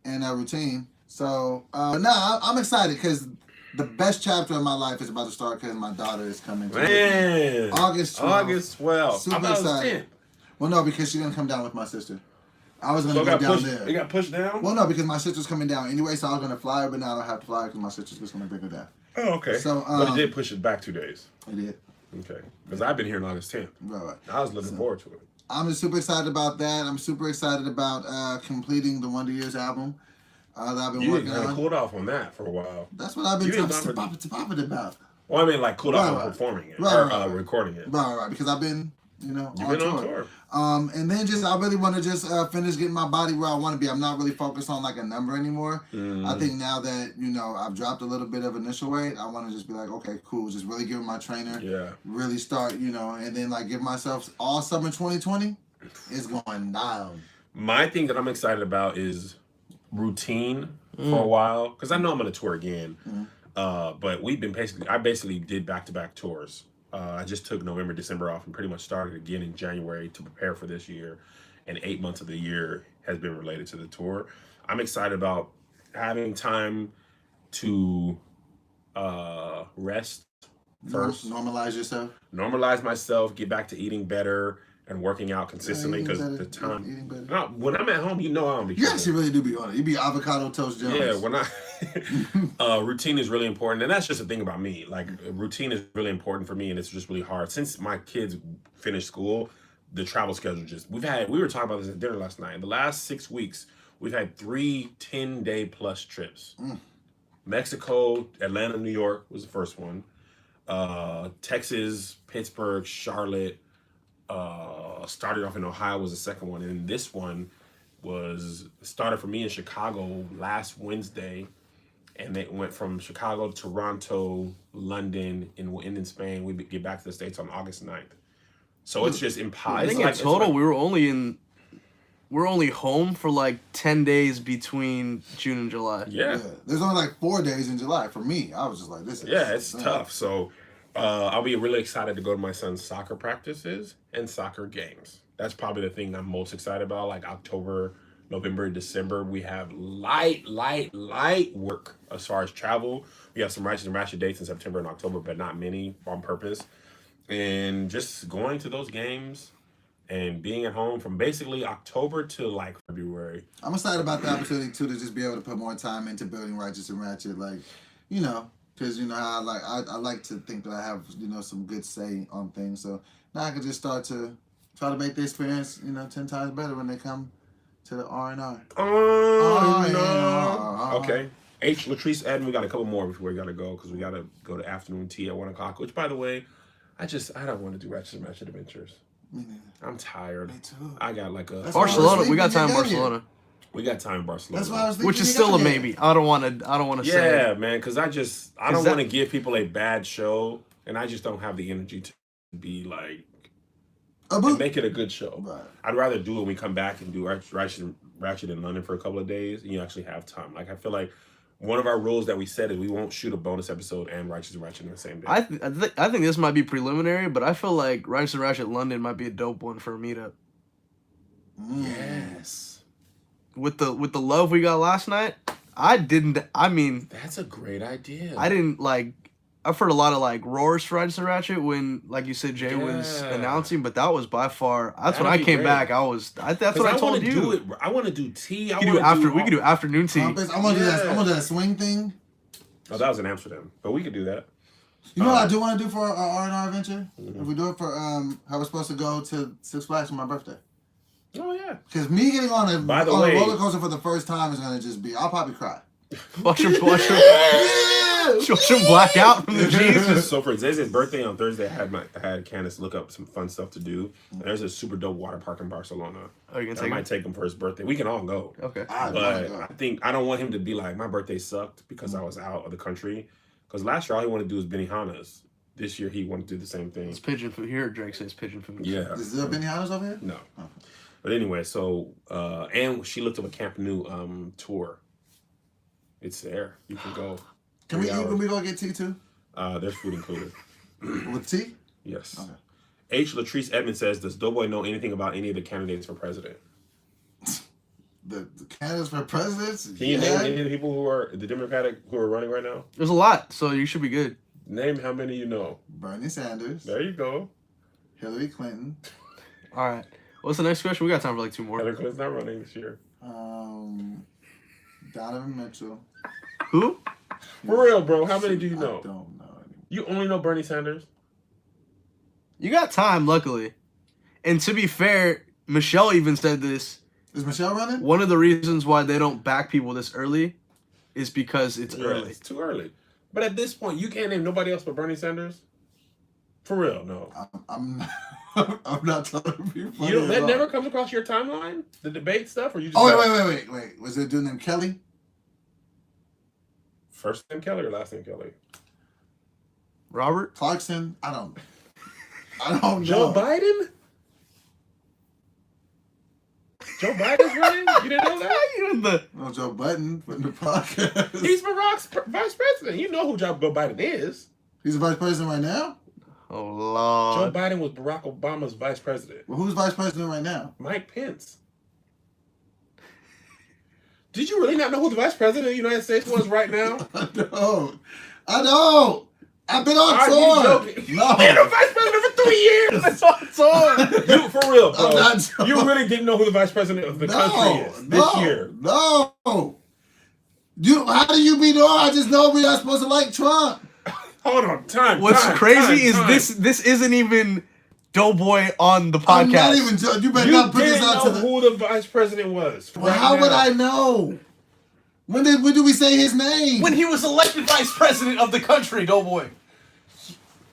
C: and routine. So I'm excited because the best chapter of my life is about to start because my daughter is coming.
A: Man,
C: August 12th.
A: Super excited.
C: Well, no, because she's gonna come down with my sister. I was gonna go down there.
A: It got pushed down?
C: Well, no, because my sister's coming down anyway, so I was gonna fly her, but now I don't have to fly her because my sister's just gonna bring her down.
A: Oh, okay. So, but it did push it back 2 days.
C: It did.
A: Okay. Because I've been here on August 10th.
C: Right.
A: I was looking forward to it.
C: I'm just super excited about that. I'm super excited about completing the Wonder Years album that I've been working on. You kind of
A: cooled off on that for a while.
C: That's what I've been talking about.
A: Well, I mean, like, cooled off on performing it. Or recording it.
C: Right. Because I've been,
A: You've been on tour.
C: And then I really want to just finish getting my body where I want to be. I'm not really focused on like a number anymore. I think now that, I've dropped a little bit of initial weight, I want to just be like, okay, cool. Just really give my trainer. Yeah. Really start, and then like give myself all summer 2020. It's going down.
A: My thing that I'm excited about is routine for a while. Because I know I'm going to tour again. But I basically did back-to-back tours. I just took November, December off and pretty much started again in January to prepare for this year. And 8 months of the year has been related to the tour. I'm excited about having time to rest first.
C: Normalize yourself.
A: Normalize myself, get back to eating better and working out consistently because the time. When I'm at home, I don't be.
C: You actually really do be on it. You be avocado toast Jones.
A: Yeah, when routine is really important, and that's just a thing about me. Like routine is really important for me, and it's just really hard since my kids finished school. the travel schedule we were talking about this at dinner last night. In the last 6 weeks, we've had 3 10-day plus trips. Mexico, Atlanta, New York was the first one. Texas, Pittsburgh, Charlotte, started off in Ohio was the second one. And this one started for me in Chicago last Wednesday. And they went from Chicago to Toronto, London, and we'll end in Spain. We get back to the States on August 9th. So it's just impossible.
B: I think in total we were only home for like 10 days between June and July.
A: Yeah.
C: There's only like 4 days in July for me. I was just like, this is
A: it's tough. So I'll be really excited to go to my son's soccer practices and soccer games. That's probably the thing I'm most excited about. Like October, November, December, we have light work as far as travel. We have some Righteous and Ratchet dates in September and October, but not many on purpose. And just going to those games and being at home from basically October to like February.
C: I'm excited about the opportunity too to just be able to put more time into building Righteous and Ratchet, like, you know, because you know how I like to think that I have, you know, some good say on things. So now I can just start to try to make the experience, you know, 10 times better when they come to the R&R.
A: Oh, no. Okay. H. Latrice Eden, we got a couple more before we got to go because we got to go to afternoon tea at 1 o'clock, which, by the way, I don't want to do Ratchet and Ratchet Adventures. I'm tired.
C: Me too.
A: I got like a...
B: Barcelona. We got time in Barcelona.
A: We got time in Barcelona.
C: That's what I was thinking.
B: Which is still a maybe. I don't want to say.
A: Yeah, man, because I don't want to give people a bad show, and I just don't have the energy to be like... and make it a good show. Right. I'd rather do it when we come back and do Ratchet in London for a couple of days, and you actually have time. Like I feel like one of our rules that we set is we won't shoot a bonus episode and Righteous and Ratchet in the same day.
B: I think this might be preliminary, but I feel like Righteous and Ratchet London might be a dope one for a meetup.
A: Yes.
B: With the love we got last night, that's
A: a great idea.
B: I've heard a lot of like roars for Righteous and Ratchet when, like you said, Jay was announcing, but that was by far. That's when I came back. That's what I told you.
A: I want to do tea.
B: We could do afternoon tea.
C: I want to do that swing thing.
A: Oh, that was in Amsterdam, but we could do that.
C: You know what I do want to do for our R&R adventure? Mm-hmm. If we do it for how we're supposed to go to Six Flags for my birthday.
A: Oh yeah.
C: Because me getting on a roller coaster for the first time is gonna just be. I'll probably cry.
B: Watch him black out from the G's.
A: So for Zay's birthday on Thursday, I had Candace look up some fun stuff to do. And there's a super dope water park in Barcelona.
B: Oh, you can take him?
A: I might take him for his birthday. We can all go.
B: Okay.
A: But I don't want him to be like, my birthday sucked because I was out of the country. Because last year all he wanted to do was Benihana's. This year he wanted to do the same thing.
B: It's pigeon food. Here Drake says pigeon food.
A: Yeah.
C: Is there Benihana's over here?
A: No. Oh. But anyway, so and she looked up a Camp Nou tour. It's there. You can go.
C: Can we eat when we go get tea too?
A: There's food included.
C: With tea?
A: Yes. Okay. H. Latrice Edmond says, does Doughboy know anything about any of the candidates for president?
C: The candidates for presidents?
A: Can you name any of the people who are the Democratic who are running right now?
B: There's a lot, so you should be good.
A: Name how many you know.
C: Bernie Sanders.
A: There you go.
C: Hillary Clinton.
B: All right. What's the next question? We got time for like 2 more.
A: Hillary Clinton's not running this year.
C: Donovan Mitchell.
B: Who?
A: For real, bro. How many do you know?
C: I don't know anymore.
A: You only know Bernie Sanders?
B: You got time, luckily. And to be fair, Michelle even said this.
C: Is Michelle running?
B: One of the reasons why they don't back people this early is because it's early.
A: It's too early. But at this point, you can't name nobody else but Bernie Sanders? For real, no.
C: I'm not trying to be funny.
A: That never comes across your timeline? The debate stuff? Or you just
C: wait. Was there a dude named Kelly?
A: First name Kelly or last name Kelly?
B: Robert?
C: Clarkson? I don't know.
A: Joe Biden? Joe Biden's running? You didn't know that?
C: No, Joe Biden in the podcast.
A: He's Barack's vice president. You know who Joe Biden is.
C: He's the vice president right now?
B: Oh, Lord.
A: Joe Biden was Barack Obama's vice president.
C: Well, who's vice president right now?
A: Mike Pence. Did you really not know who the vice president of the United States was right now?
C: I don't. I've been on tour.
A: No. Been a vice president for 3 years. That's on tour. For real, bro. You really didn't know who the vice president of the country is this year.
C: No. How do you be knowing? I just know we're not supposed to like Trump.
A: Hold on, time.
B: What's crazy is this isn't even Doughboy on the podcast.
C: I'm not even joking. You better
A: You
C: not put this
A: didn't
C: out
A: know
C: to the.
A: who the vice president was.
C: Well, how would I know? When did we say his name?
B: When he was elected vice president of the country, Doughboy.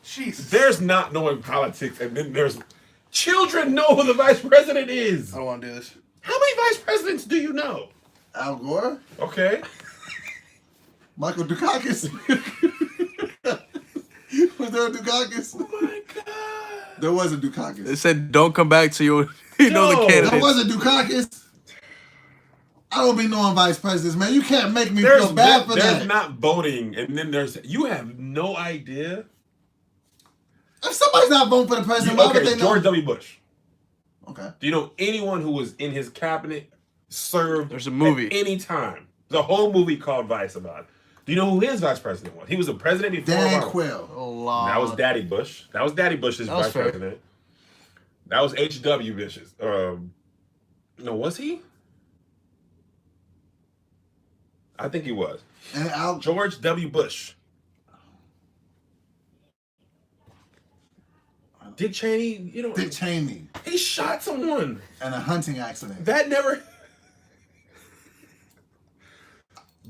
B: Jesus.
A: There's not knowing politics, and then there's children know who the vice president is.
B: I don't want to do this.
A: How many vice presidents do you know?
C: Al Gore?
A: Okay.
C: Michael Dukakis? Was there a Dukakis?
A: Oh my God.
C: There was a
B: They
C: Dukakis.
B: said, don't come back till you know the
A: Yo,
B: candidates.
C: There was a Dukakis. I don't be knowing vice presidents, man. You can't make me feel bad for
A: there's
C: that.
A: not voting, and then you have no idea.
C: If somebody's not voting for the president, why would they know?
A: George W. Bush.
C: Okay.
A: Do you know anyone who was in his cabinet served
B: There's a movie.
A: at any time? The whole movie called Vice about it. Do you know who his vice president was? He was a president before
C: Dan
A: Obama.
C: Quill.
A: That was Daddy Bush. That was Daddy Bush's
B: That was
A: vice
B: fair.
A: president. That was H.W. Bush's. No, was he? I think he was.
C: And
A: George W. Bush. Dick Cheney,
C: Dick Cheney.
A: he shot someone.
C: And a hunting accident.
A: That never.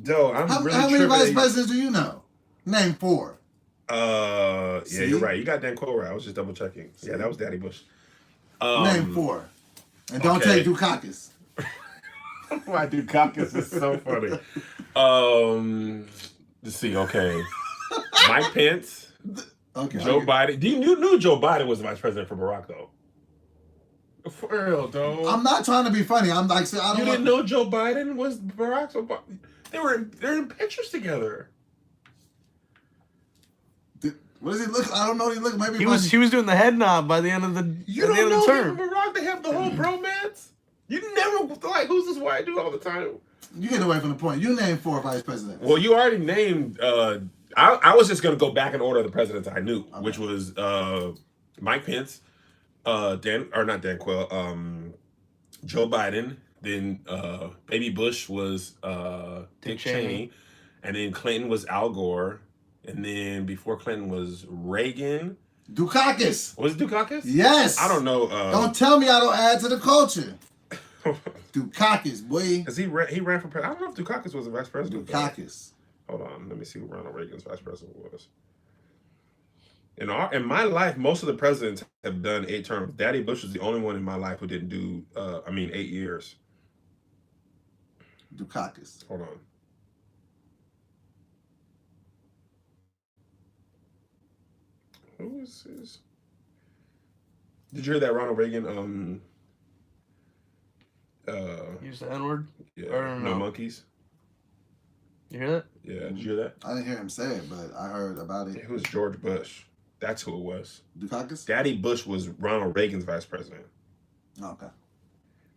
A: Doe, I'm
C: How
A: really
C: many
A: tripping
C: vice
A: that
C: presidents do you know? Name 4.
A: Yeah,
C: See?
A: you're right. You got Dan Quayle right. I was just double checking. Yeah, that was Daddy Bush.
C: Name 4. And don't
A: okay.
C: take Dukakis.
A: Why Dukakis is so funny. Let's see. Okay, Mike Pence,
C: Okay.
A: Joe Biden. You knew Joe Biden was the vice president for Barack, though. For real, though.
C: I'm not trying to be funny. I'm like, I don't
A: You
C: want
A: didn't know Joe Biden was Barack's Obama? They're in pictures together.
C: What does he look? I don't know. What he look. Maybe
B: He was doing the head nod by the end of the
A: You
B: at the
A: don't
B: end of
A: know
B: the
A: him
B: term.
A: and Barack? They have the whole bromance. You never like who's this white dude all the time?
C: You get away from the point. You name 4 vice presidents.
A: Well, you already named. I was just gonna go back in order of the presidents I knew, which was Mike Pence, not Dan Quayle, Joe Biden. Then Baby Bush was Dick Cheney, and then Clinton was Al Gore, and then before Clinton was Reagan.
C: Dukakis.
A: Was it Dukakis?
C: Yes.
A: I don't know.
C: Don't tell me I don't add to the culture. Dukakis, boy.
A: Because he ran for president. I don't know if Dukakis was the vice president.
C: Dukakis.
A: Hold on, let me see who Ronald Reagan's vice president was. In my life, most of the presidents have done 8 terms. Daddy Bush was the only one in my life who didn't do 8 years.
C: Dukakis.
A: Hold on. Who is this? Did you hear that Ronald Reagan
B: Use the N-word?
A: yeah,
B: Or
A: no
B: no?
A: monkeys?
B: You hear that?
A: Yeah, did you hear that?
C: I didn't hear him say it, but I heard about it.
A: It was George Bush. That's who it was.
C: Dukakis?
A: Daddy Bush was Ronald Reagan's vice president.
C: Oh, okay.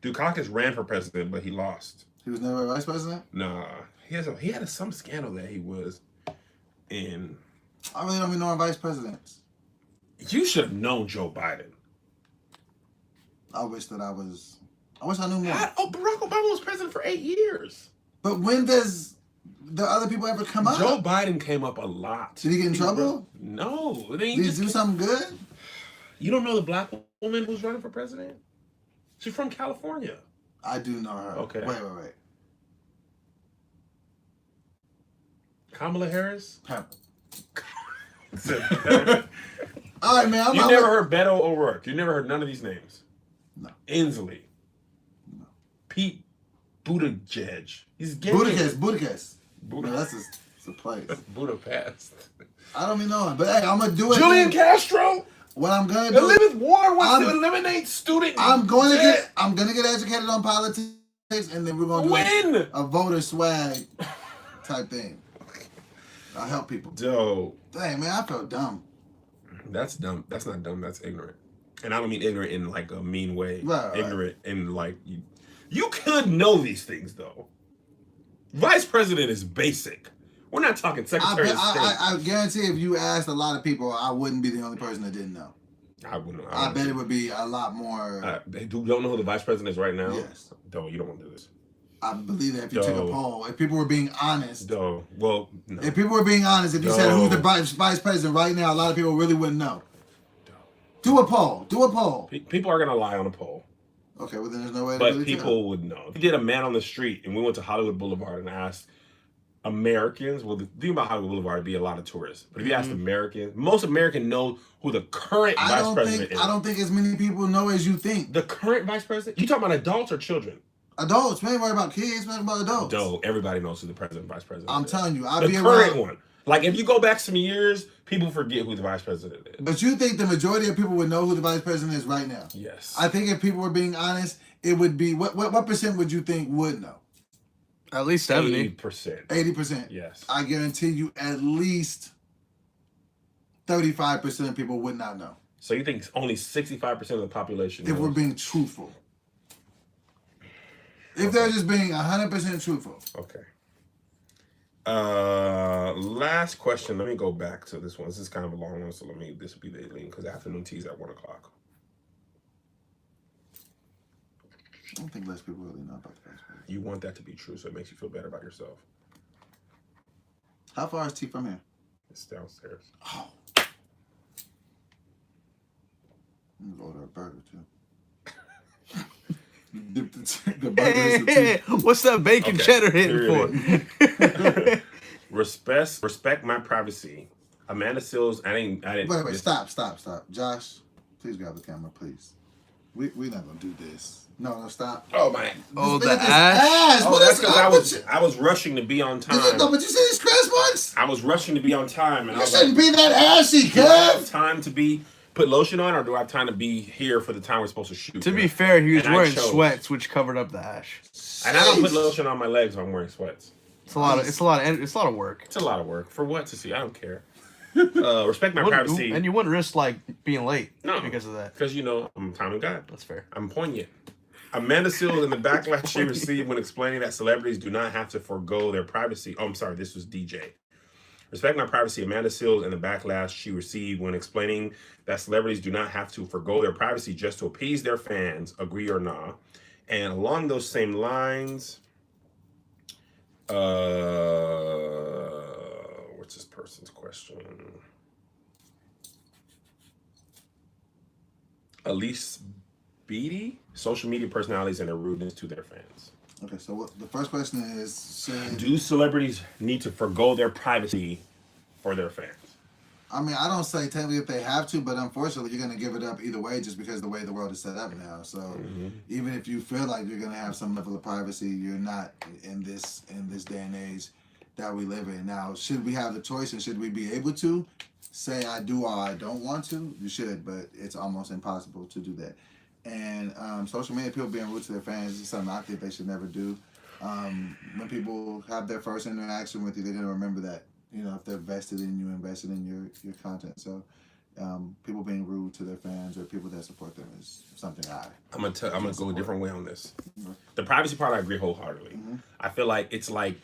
A: Dukakis ran for president, but he lost.
C: He was never vice president?
A: Nah, he had some scandal that he was in.
C: I really don't be knowing vice presidents.
A: You should have known Joe Biden.
C: I wish I knew more.
A: Barack Obama was president for 8 years.
C: But when does the other people ever come up?
A: Joe Biden came up a lot.
C: Did he get in trouble?
A: No.
C: Did he do something good?
A: You don't know the black woman who's running for president? She's from California.
C: I do know her.
A: Okay.
C: Wait.
A: Kamala Harris?
C: Pepper.
A: You
C: All right, man.
A: never heard Beto O'Rourke. You never heard none of these names?
C: No.
A: Inslee.
C: No.
A: Pete Buttigieg. He's gay.
C: Budapest. No, that's a place.
A: Budapest.
C: I don't even know him, but hey, I'm gonna do it.
A: Julian
C: man.
A: Castro.
C: What I'm gonna do?
A: Elizabeth Warren wants to eliminate student.
C: I'm gonna
A: debt.
C: get educated on politics, and then we're gonna do
A: Win.
C: a voter swag type thing. I'll help people.
A: Doe.
C: Dang, man, I felt dumb.
A: That's dumb. That's not dumb. That's ignorant. And I don't mean ignorant in like a mean way.
C: Right.
A: Ignorant in like you could know these things though. Vice president is basic. We're not talking Secretary of State.
C: I guarantee if you asked a lot of people, I wouldn't be the only person that didn't know.
A: I wouldn't.
C: I bet it would be a lot more.
A: They don't know who the vice president is right now.
C: Yes.
A: Doe, you don't want to do this.
C: I believe that if you took a poll, if people were being honest,
A: Doe. Well, no.
C: if people were being honest, if you said who's the vice president right now, a lot of people really wouldn't know. Do a poll. Do a poll.
A: People are gonna lie on a poll.
C: Okay, well then there's no way to
A: But
C: really
A: people
C: tell.
A: would know. If you did a man on the street and we went to Hollywood Boulevard and asked Americans, well, the thing about Hollywood Boulevard would be a lot of tourists. But if you asked Americans, most Americans know who the current vice president is.
C: I don't think as many people know as you think.
A: The current vice president? You talking about adults or children?
C: Adults. We ain't worried about kids. We ain't about adults.
A: No, everybody knows who the president and vice president is.
C: I'm telling you.
A: The current one. Like, if you go back some years, people forget who the vice president is.
C: But you think the majority of people would know who the vice president is right now?
A: Yes.
C: I think if people were being honest, it would be, what percent would you think would know?
B: At least 70.
A: 80%.
C: 80%.
A: Yes.
C: I guarantee you at least 35% of people would not know.
A: So you think only 65% of the population knows?
C: If we're being truthful. If they're just being 100% truthful.
A: Okay. Last question. Let me go back to this one. This is kind of a long one, so this will be the lean because afternoon tea is at 1 o'clock.
C: I don't think less people really know about the vice president.
A: You want that to be true, so it makes you feel better about yourself.
C: How far is tea from here?
A: It's downstairs.
C: Oh. I'm gonna order a burger too. Dip the burger in tea.
B: What's that bacon cheddar hitting for?
A: Respect my privacy. Amanda Seals, I didn't.
C: Wait, stop. Josh, please grab the camera, please. We're not gonna do this. No, stop.
A: Oh my!
B: Oh, the ash.
A: Oh, that's because I was rushing to be on time.
C: No, but you see these crisp ones?
A: I was rushing to be on time, and
C: you shouldn't be that ashy,
A: do I have
C: cuz.
A: time to put lotion on, or do I have time to be here for the time we're supposed to shoot?
B: To be fair, he was wearing sweats, which covered up the ash.
A: And I don't put lotion on my legs when I'm wearing sweats.
B: It's a lot of work.
A: It's a lot of work for what to see. I don't care. Respect my privacy,
B: and you wouldn't risk like being late because of that.
A: Because I'm a timely guy.
B: That's fair.
A: I'm poignant. Amanda Seals and the backlash she received when explaining that celebrities do not have to forego their privacy. Oh, I'm sorry, this was DJ. Respect my privacy. Amanda Seals and the backlash she received when explaining that celebrities do not have to forego their privacy just to appease their fans, agree or not. And along those same lines, what's this person's question? Elise Beatty, social media personalities and their rudeness to their fans.
C: Okay, so the first question is,
A: do celebrities need to forgo their privacy for their fans?
C: I mean, I don't say technically if they have to, but unfortunately, you're going to give it up either way just because of the way the world is set up now. So even if you feel like you're going to have some level of privacy, you're not in this day and age that we live in. Now, should we have the choice and should we be able to say I do or I don't want to? You should, but it's almost impossible to do that. And social media, people being rude to their fans is something I think they should never do. When people have their first interaction with you, they're going to remember that. If they're invested in you, invested in your content. So people being rude to their fans or people that support them is something I'm gonna
A: go a different way on this. The privacy part, I agree wholeheartedly. I feel like it's like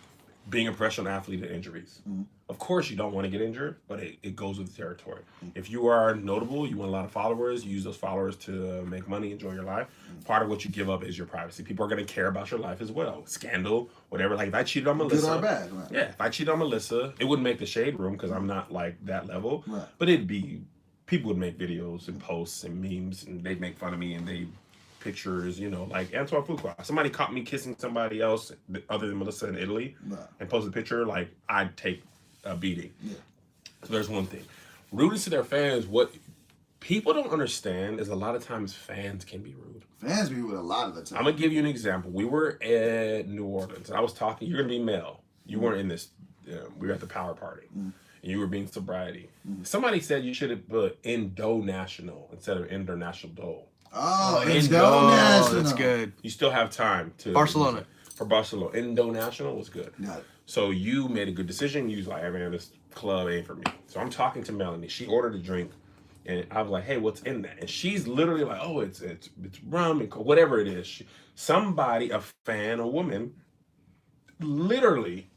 A: being a professional athlete and injuries. Of course, you don't want to get injured, but it goes with the territory. If you are notable, you want a lot of followers, you use those followers to make money, enjoy your life. Part of what you give up is your privacy. People are going to care about your life as well. Scandal, whatever. Like if I cheated on Melissa.
C: Good or bad, right?
A: Yeah, if I cheated on Melissa, it wouldn't make the shade room because I'm not like that level.
C: Right.
A: But people would make videos and posts and memes and they'd make fun of me and pictures, like Antoine Fuqua. Somebody caught me kissing somebody else other than Melissa in Italy and posted a picture, like I'd take a beating. Yeah. So there's one thing. Rudeness to their fans, what people don't understand is a lot of times fans can be rude.
C: Fans be rude a lot of the time.
A: I'm going to give you an example. We were at New Orleans. I was talking, you're going to be male. You weren't in this, we were at the power party. And you were being sobriety. Somebody said you should have put Indo-National instead of International.
C: Oh,
B: Indo-National. That's good.
A: You still have time to
B: Barcelona.
A: For Barcelona. Indo-National was good.
C: Got it.
A: So you made a good decision. You was like, hey man, this club ain't for me. So I'm talking to Melanie. She ordered a drink. And I was like, hey, what's in that? And she's literally like, oh, it's rum and whatever it is. Somebody, a fan, a woman, literally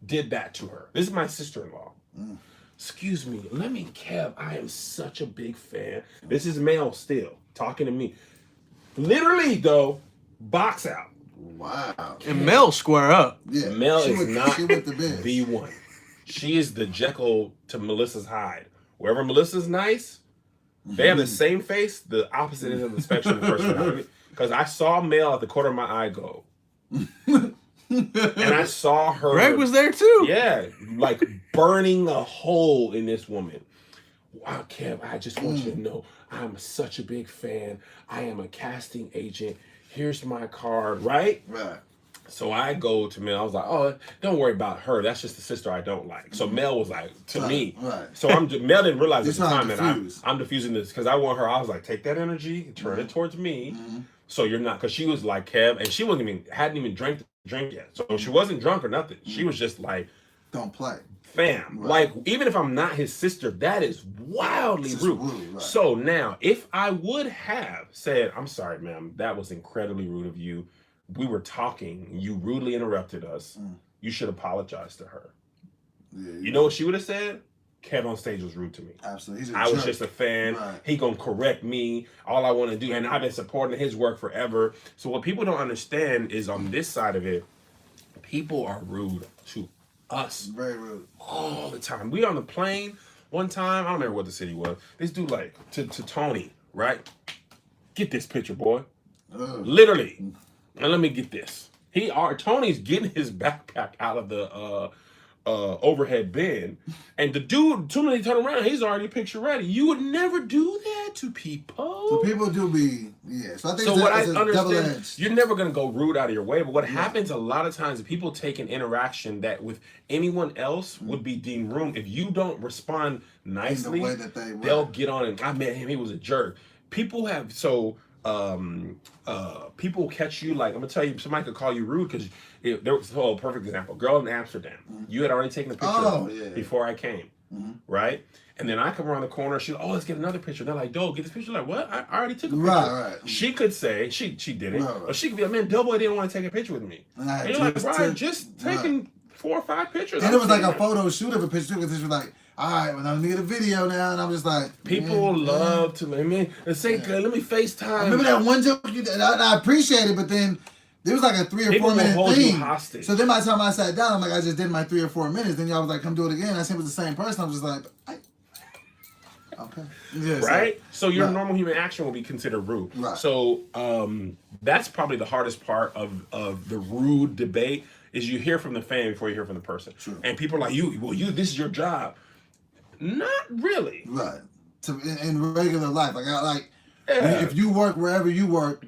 A: did that to her. This is my sister-in-law. Excuse me, let me, Kev, I am such a big fan. This is Mel still talking to me. Literally, though, box out.
C: Wow.
B: And Mel square up.
C: Yeah.
A: Mel is not the one. She is the Jekyll to Melissa's Hyde. Wherever Melissa's nice, They have the same face, the opposite end of the spectrum of personality. Because I saw Mel at the corner of my eye go. And I saw her.
B: Greg was there too.
A: Yeah, like burning a hole in this woman. Wow, Kev, I just want you to know I'm such a big fan. I am a casting agent. Here's my card, right?
C: Right.
A: So I go to Mel. I was like, oh, don't worry about her. That's just the sister I don't like. So Mel was like, to me.
C: Right.
A: So Mel didn't realize at the time that
C: diffuse.
A: I'm diffusing this because I want her. I was like, take that energy and turn it towards me. So you're not, because she was like, Kev, and she hadn't even drank yet. So she wasn't drunk or nothing. She was just like,
C: don't play.
A: Fam, like, even if I'm not his sister, that is wildly rude.
C: Right.
A: So now, if I would have said, I'm sorry, ma'am, that was incredibly rude of you. We were talking, you rudely interrupted us. You should apologize to her.
C: Yeah,
A: you know what she would have said? Kev on stage was rude to me.
C: Absolutely.
A: I was just a fan. Right. He gonna correct me. All I want to do, and I've been supporting his work forever. So what people don't understand is on this side of it, people are rude to us.
C: Very rude.
A: All the time. We on the plane one time, I don't remember what the city was. This dude like, to Tony, right? Get this picture, boy. Literally. And let me get this. Tony's getting his backpack out of the overhead bin, and the dude, as soon as he turn around, he's already picture ready. You would never do that to people.
C: So people do be, yeah. So I think
A: what I
C: it's a
A: understand,
C: double-edged.
A: you're never gonna go rude out of your way. But what happens a lot of times, people take an interaction that with anyone else would be deemed rude. If you don't respond nicely,
C: in the way that
A: they'll get on and I met him. He was a jerk. People have people catch you like, I'm gonna tell you, somebody could call you rude because there was a perfect example. Girl in Amsterdam, you had already taken a picture before I came, right? And then I come around the corner. She's like, oh, let's get another picture. They're like, Doe, get this picture. Like, what? I already took a picture.
C: Right.
A: She could say she didn't, but she could be like, man, Doughboy didn't want to take a picture with me. And you're like, Brian, just taking 4 or 5 pictures.
C: And it was like a photo shoot of a picture because it was like, all right, well, I'm gonna get a video now, and I'm just like,
A: people love to, let me FaceTime.
C: I remember that one joke I appreciate it, but then there was like a 3 or 4 minute thing. So then by the time I sat down, I'm like, I just did my 3 or 4 minutes. Then y'all was like, come do it again. I said it was the same person. I was just like, okay. Yeah,
A: right? So your normal human action will be considered rude.
C: Right.
A: So that's probably the hardest part of the rude debate is you hear from the fan before you hear from the person.
C: True.
A: And people are like, this is your job. Not really.
C: Right. In regular life. If you work wherever you work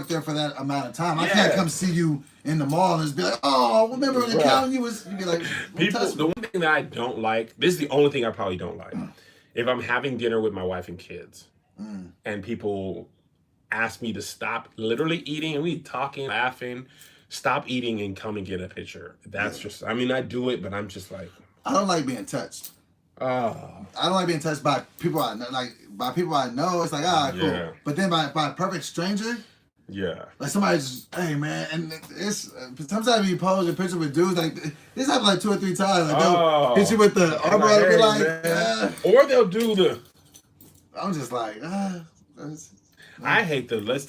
C: there for that amount of time. I can't come see you in the mall and just be like, oh, remember in the county you'd be like,
A: the one thing that I don't like, this is the only thing I probably don't like. If I'm having dinner with my wife and kids and people ask me to stop literally eating and we talking, laughing, stop eating and come and get a picture. That's just, I mean, I do it, but I'm just like.
C: I don't like being touched. I don't like being touched by people I know. Like, by people I know, it's like, all right, cool. But then by a perfect stranger, like somebody just, hey man, and it's sometimes you pose a picture with dudes like this happens like 2 or 3 times. Like they'll hit you with the arm around and be like,
A: or they'll do the.
C: I'm just like,
A: I hate the let's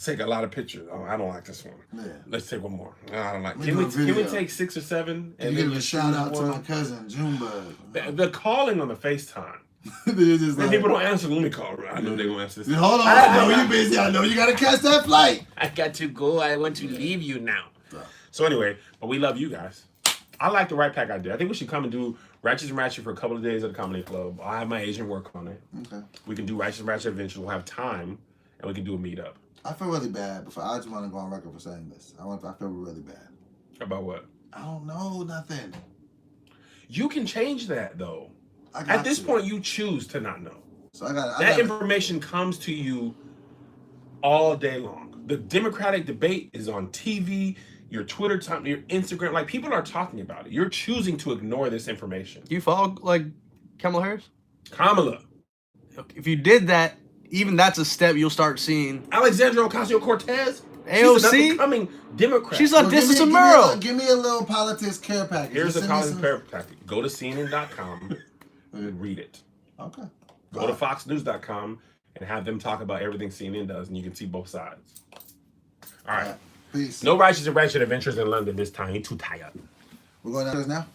A: take a lot of pictures. Oh, I don't like this one. Yeah. Let's take one more. I don't like. Can we take 6 or 7?
C: And give a shout out to my cousin Junebug.
A: The calling on the FaceTime.
C: Just
A: like, people don't answer. Let me call. I know they're gonna answer this.
C: Hold on, I know you're busy. I know you gotta catch that flight.
A: I got to go. I want to leave you now. So anyway, but we love you guys. I like the right pack idea. I think we should come and do Ratchets and Ratchet for a couple of days at the comedy club. I'll have my agent work on it. Okay. We can do Ratchets and Ratchet eventually. We'll have time, and we can do a meetup.
C: I feel really bad, but I just want to go on record for saying this. I feel really bad.
A: About what?
C: I don't know nothing.
A: You can change that though. At this point, you choose to not know.
C: So
A: information comes to you all day long. The Democratic debate is on TV, your Twitter time, your Instagram. Like, people are talking about it. You're choosing to ignore this information.
B: Do you follow like Kamala Harris?
A: Kamala.
B: If you did that, even that's a step you'll start seeing.
A: Alexandria Ocasio-Cortez.
B: AOC?
A: She's an upcoming Democrat.
B: She's on Distance of Merle.
C: Give me a little politics care package.
A: Here's a politics care package. Go to CNN.com and read it.
C: Okay.
A: Go to FoxNews.com and have them talk about everything CNN does, and you can see both sides. All right.
C: Peace.
A: No Righteous and Ratchet Adventures in London this time. You're too tired.
C: We're going downstairs now?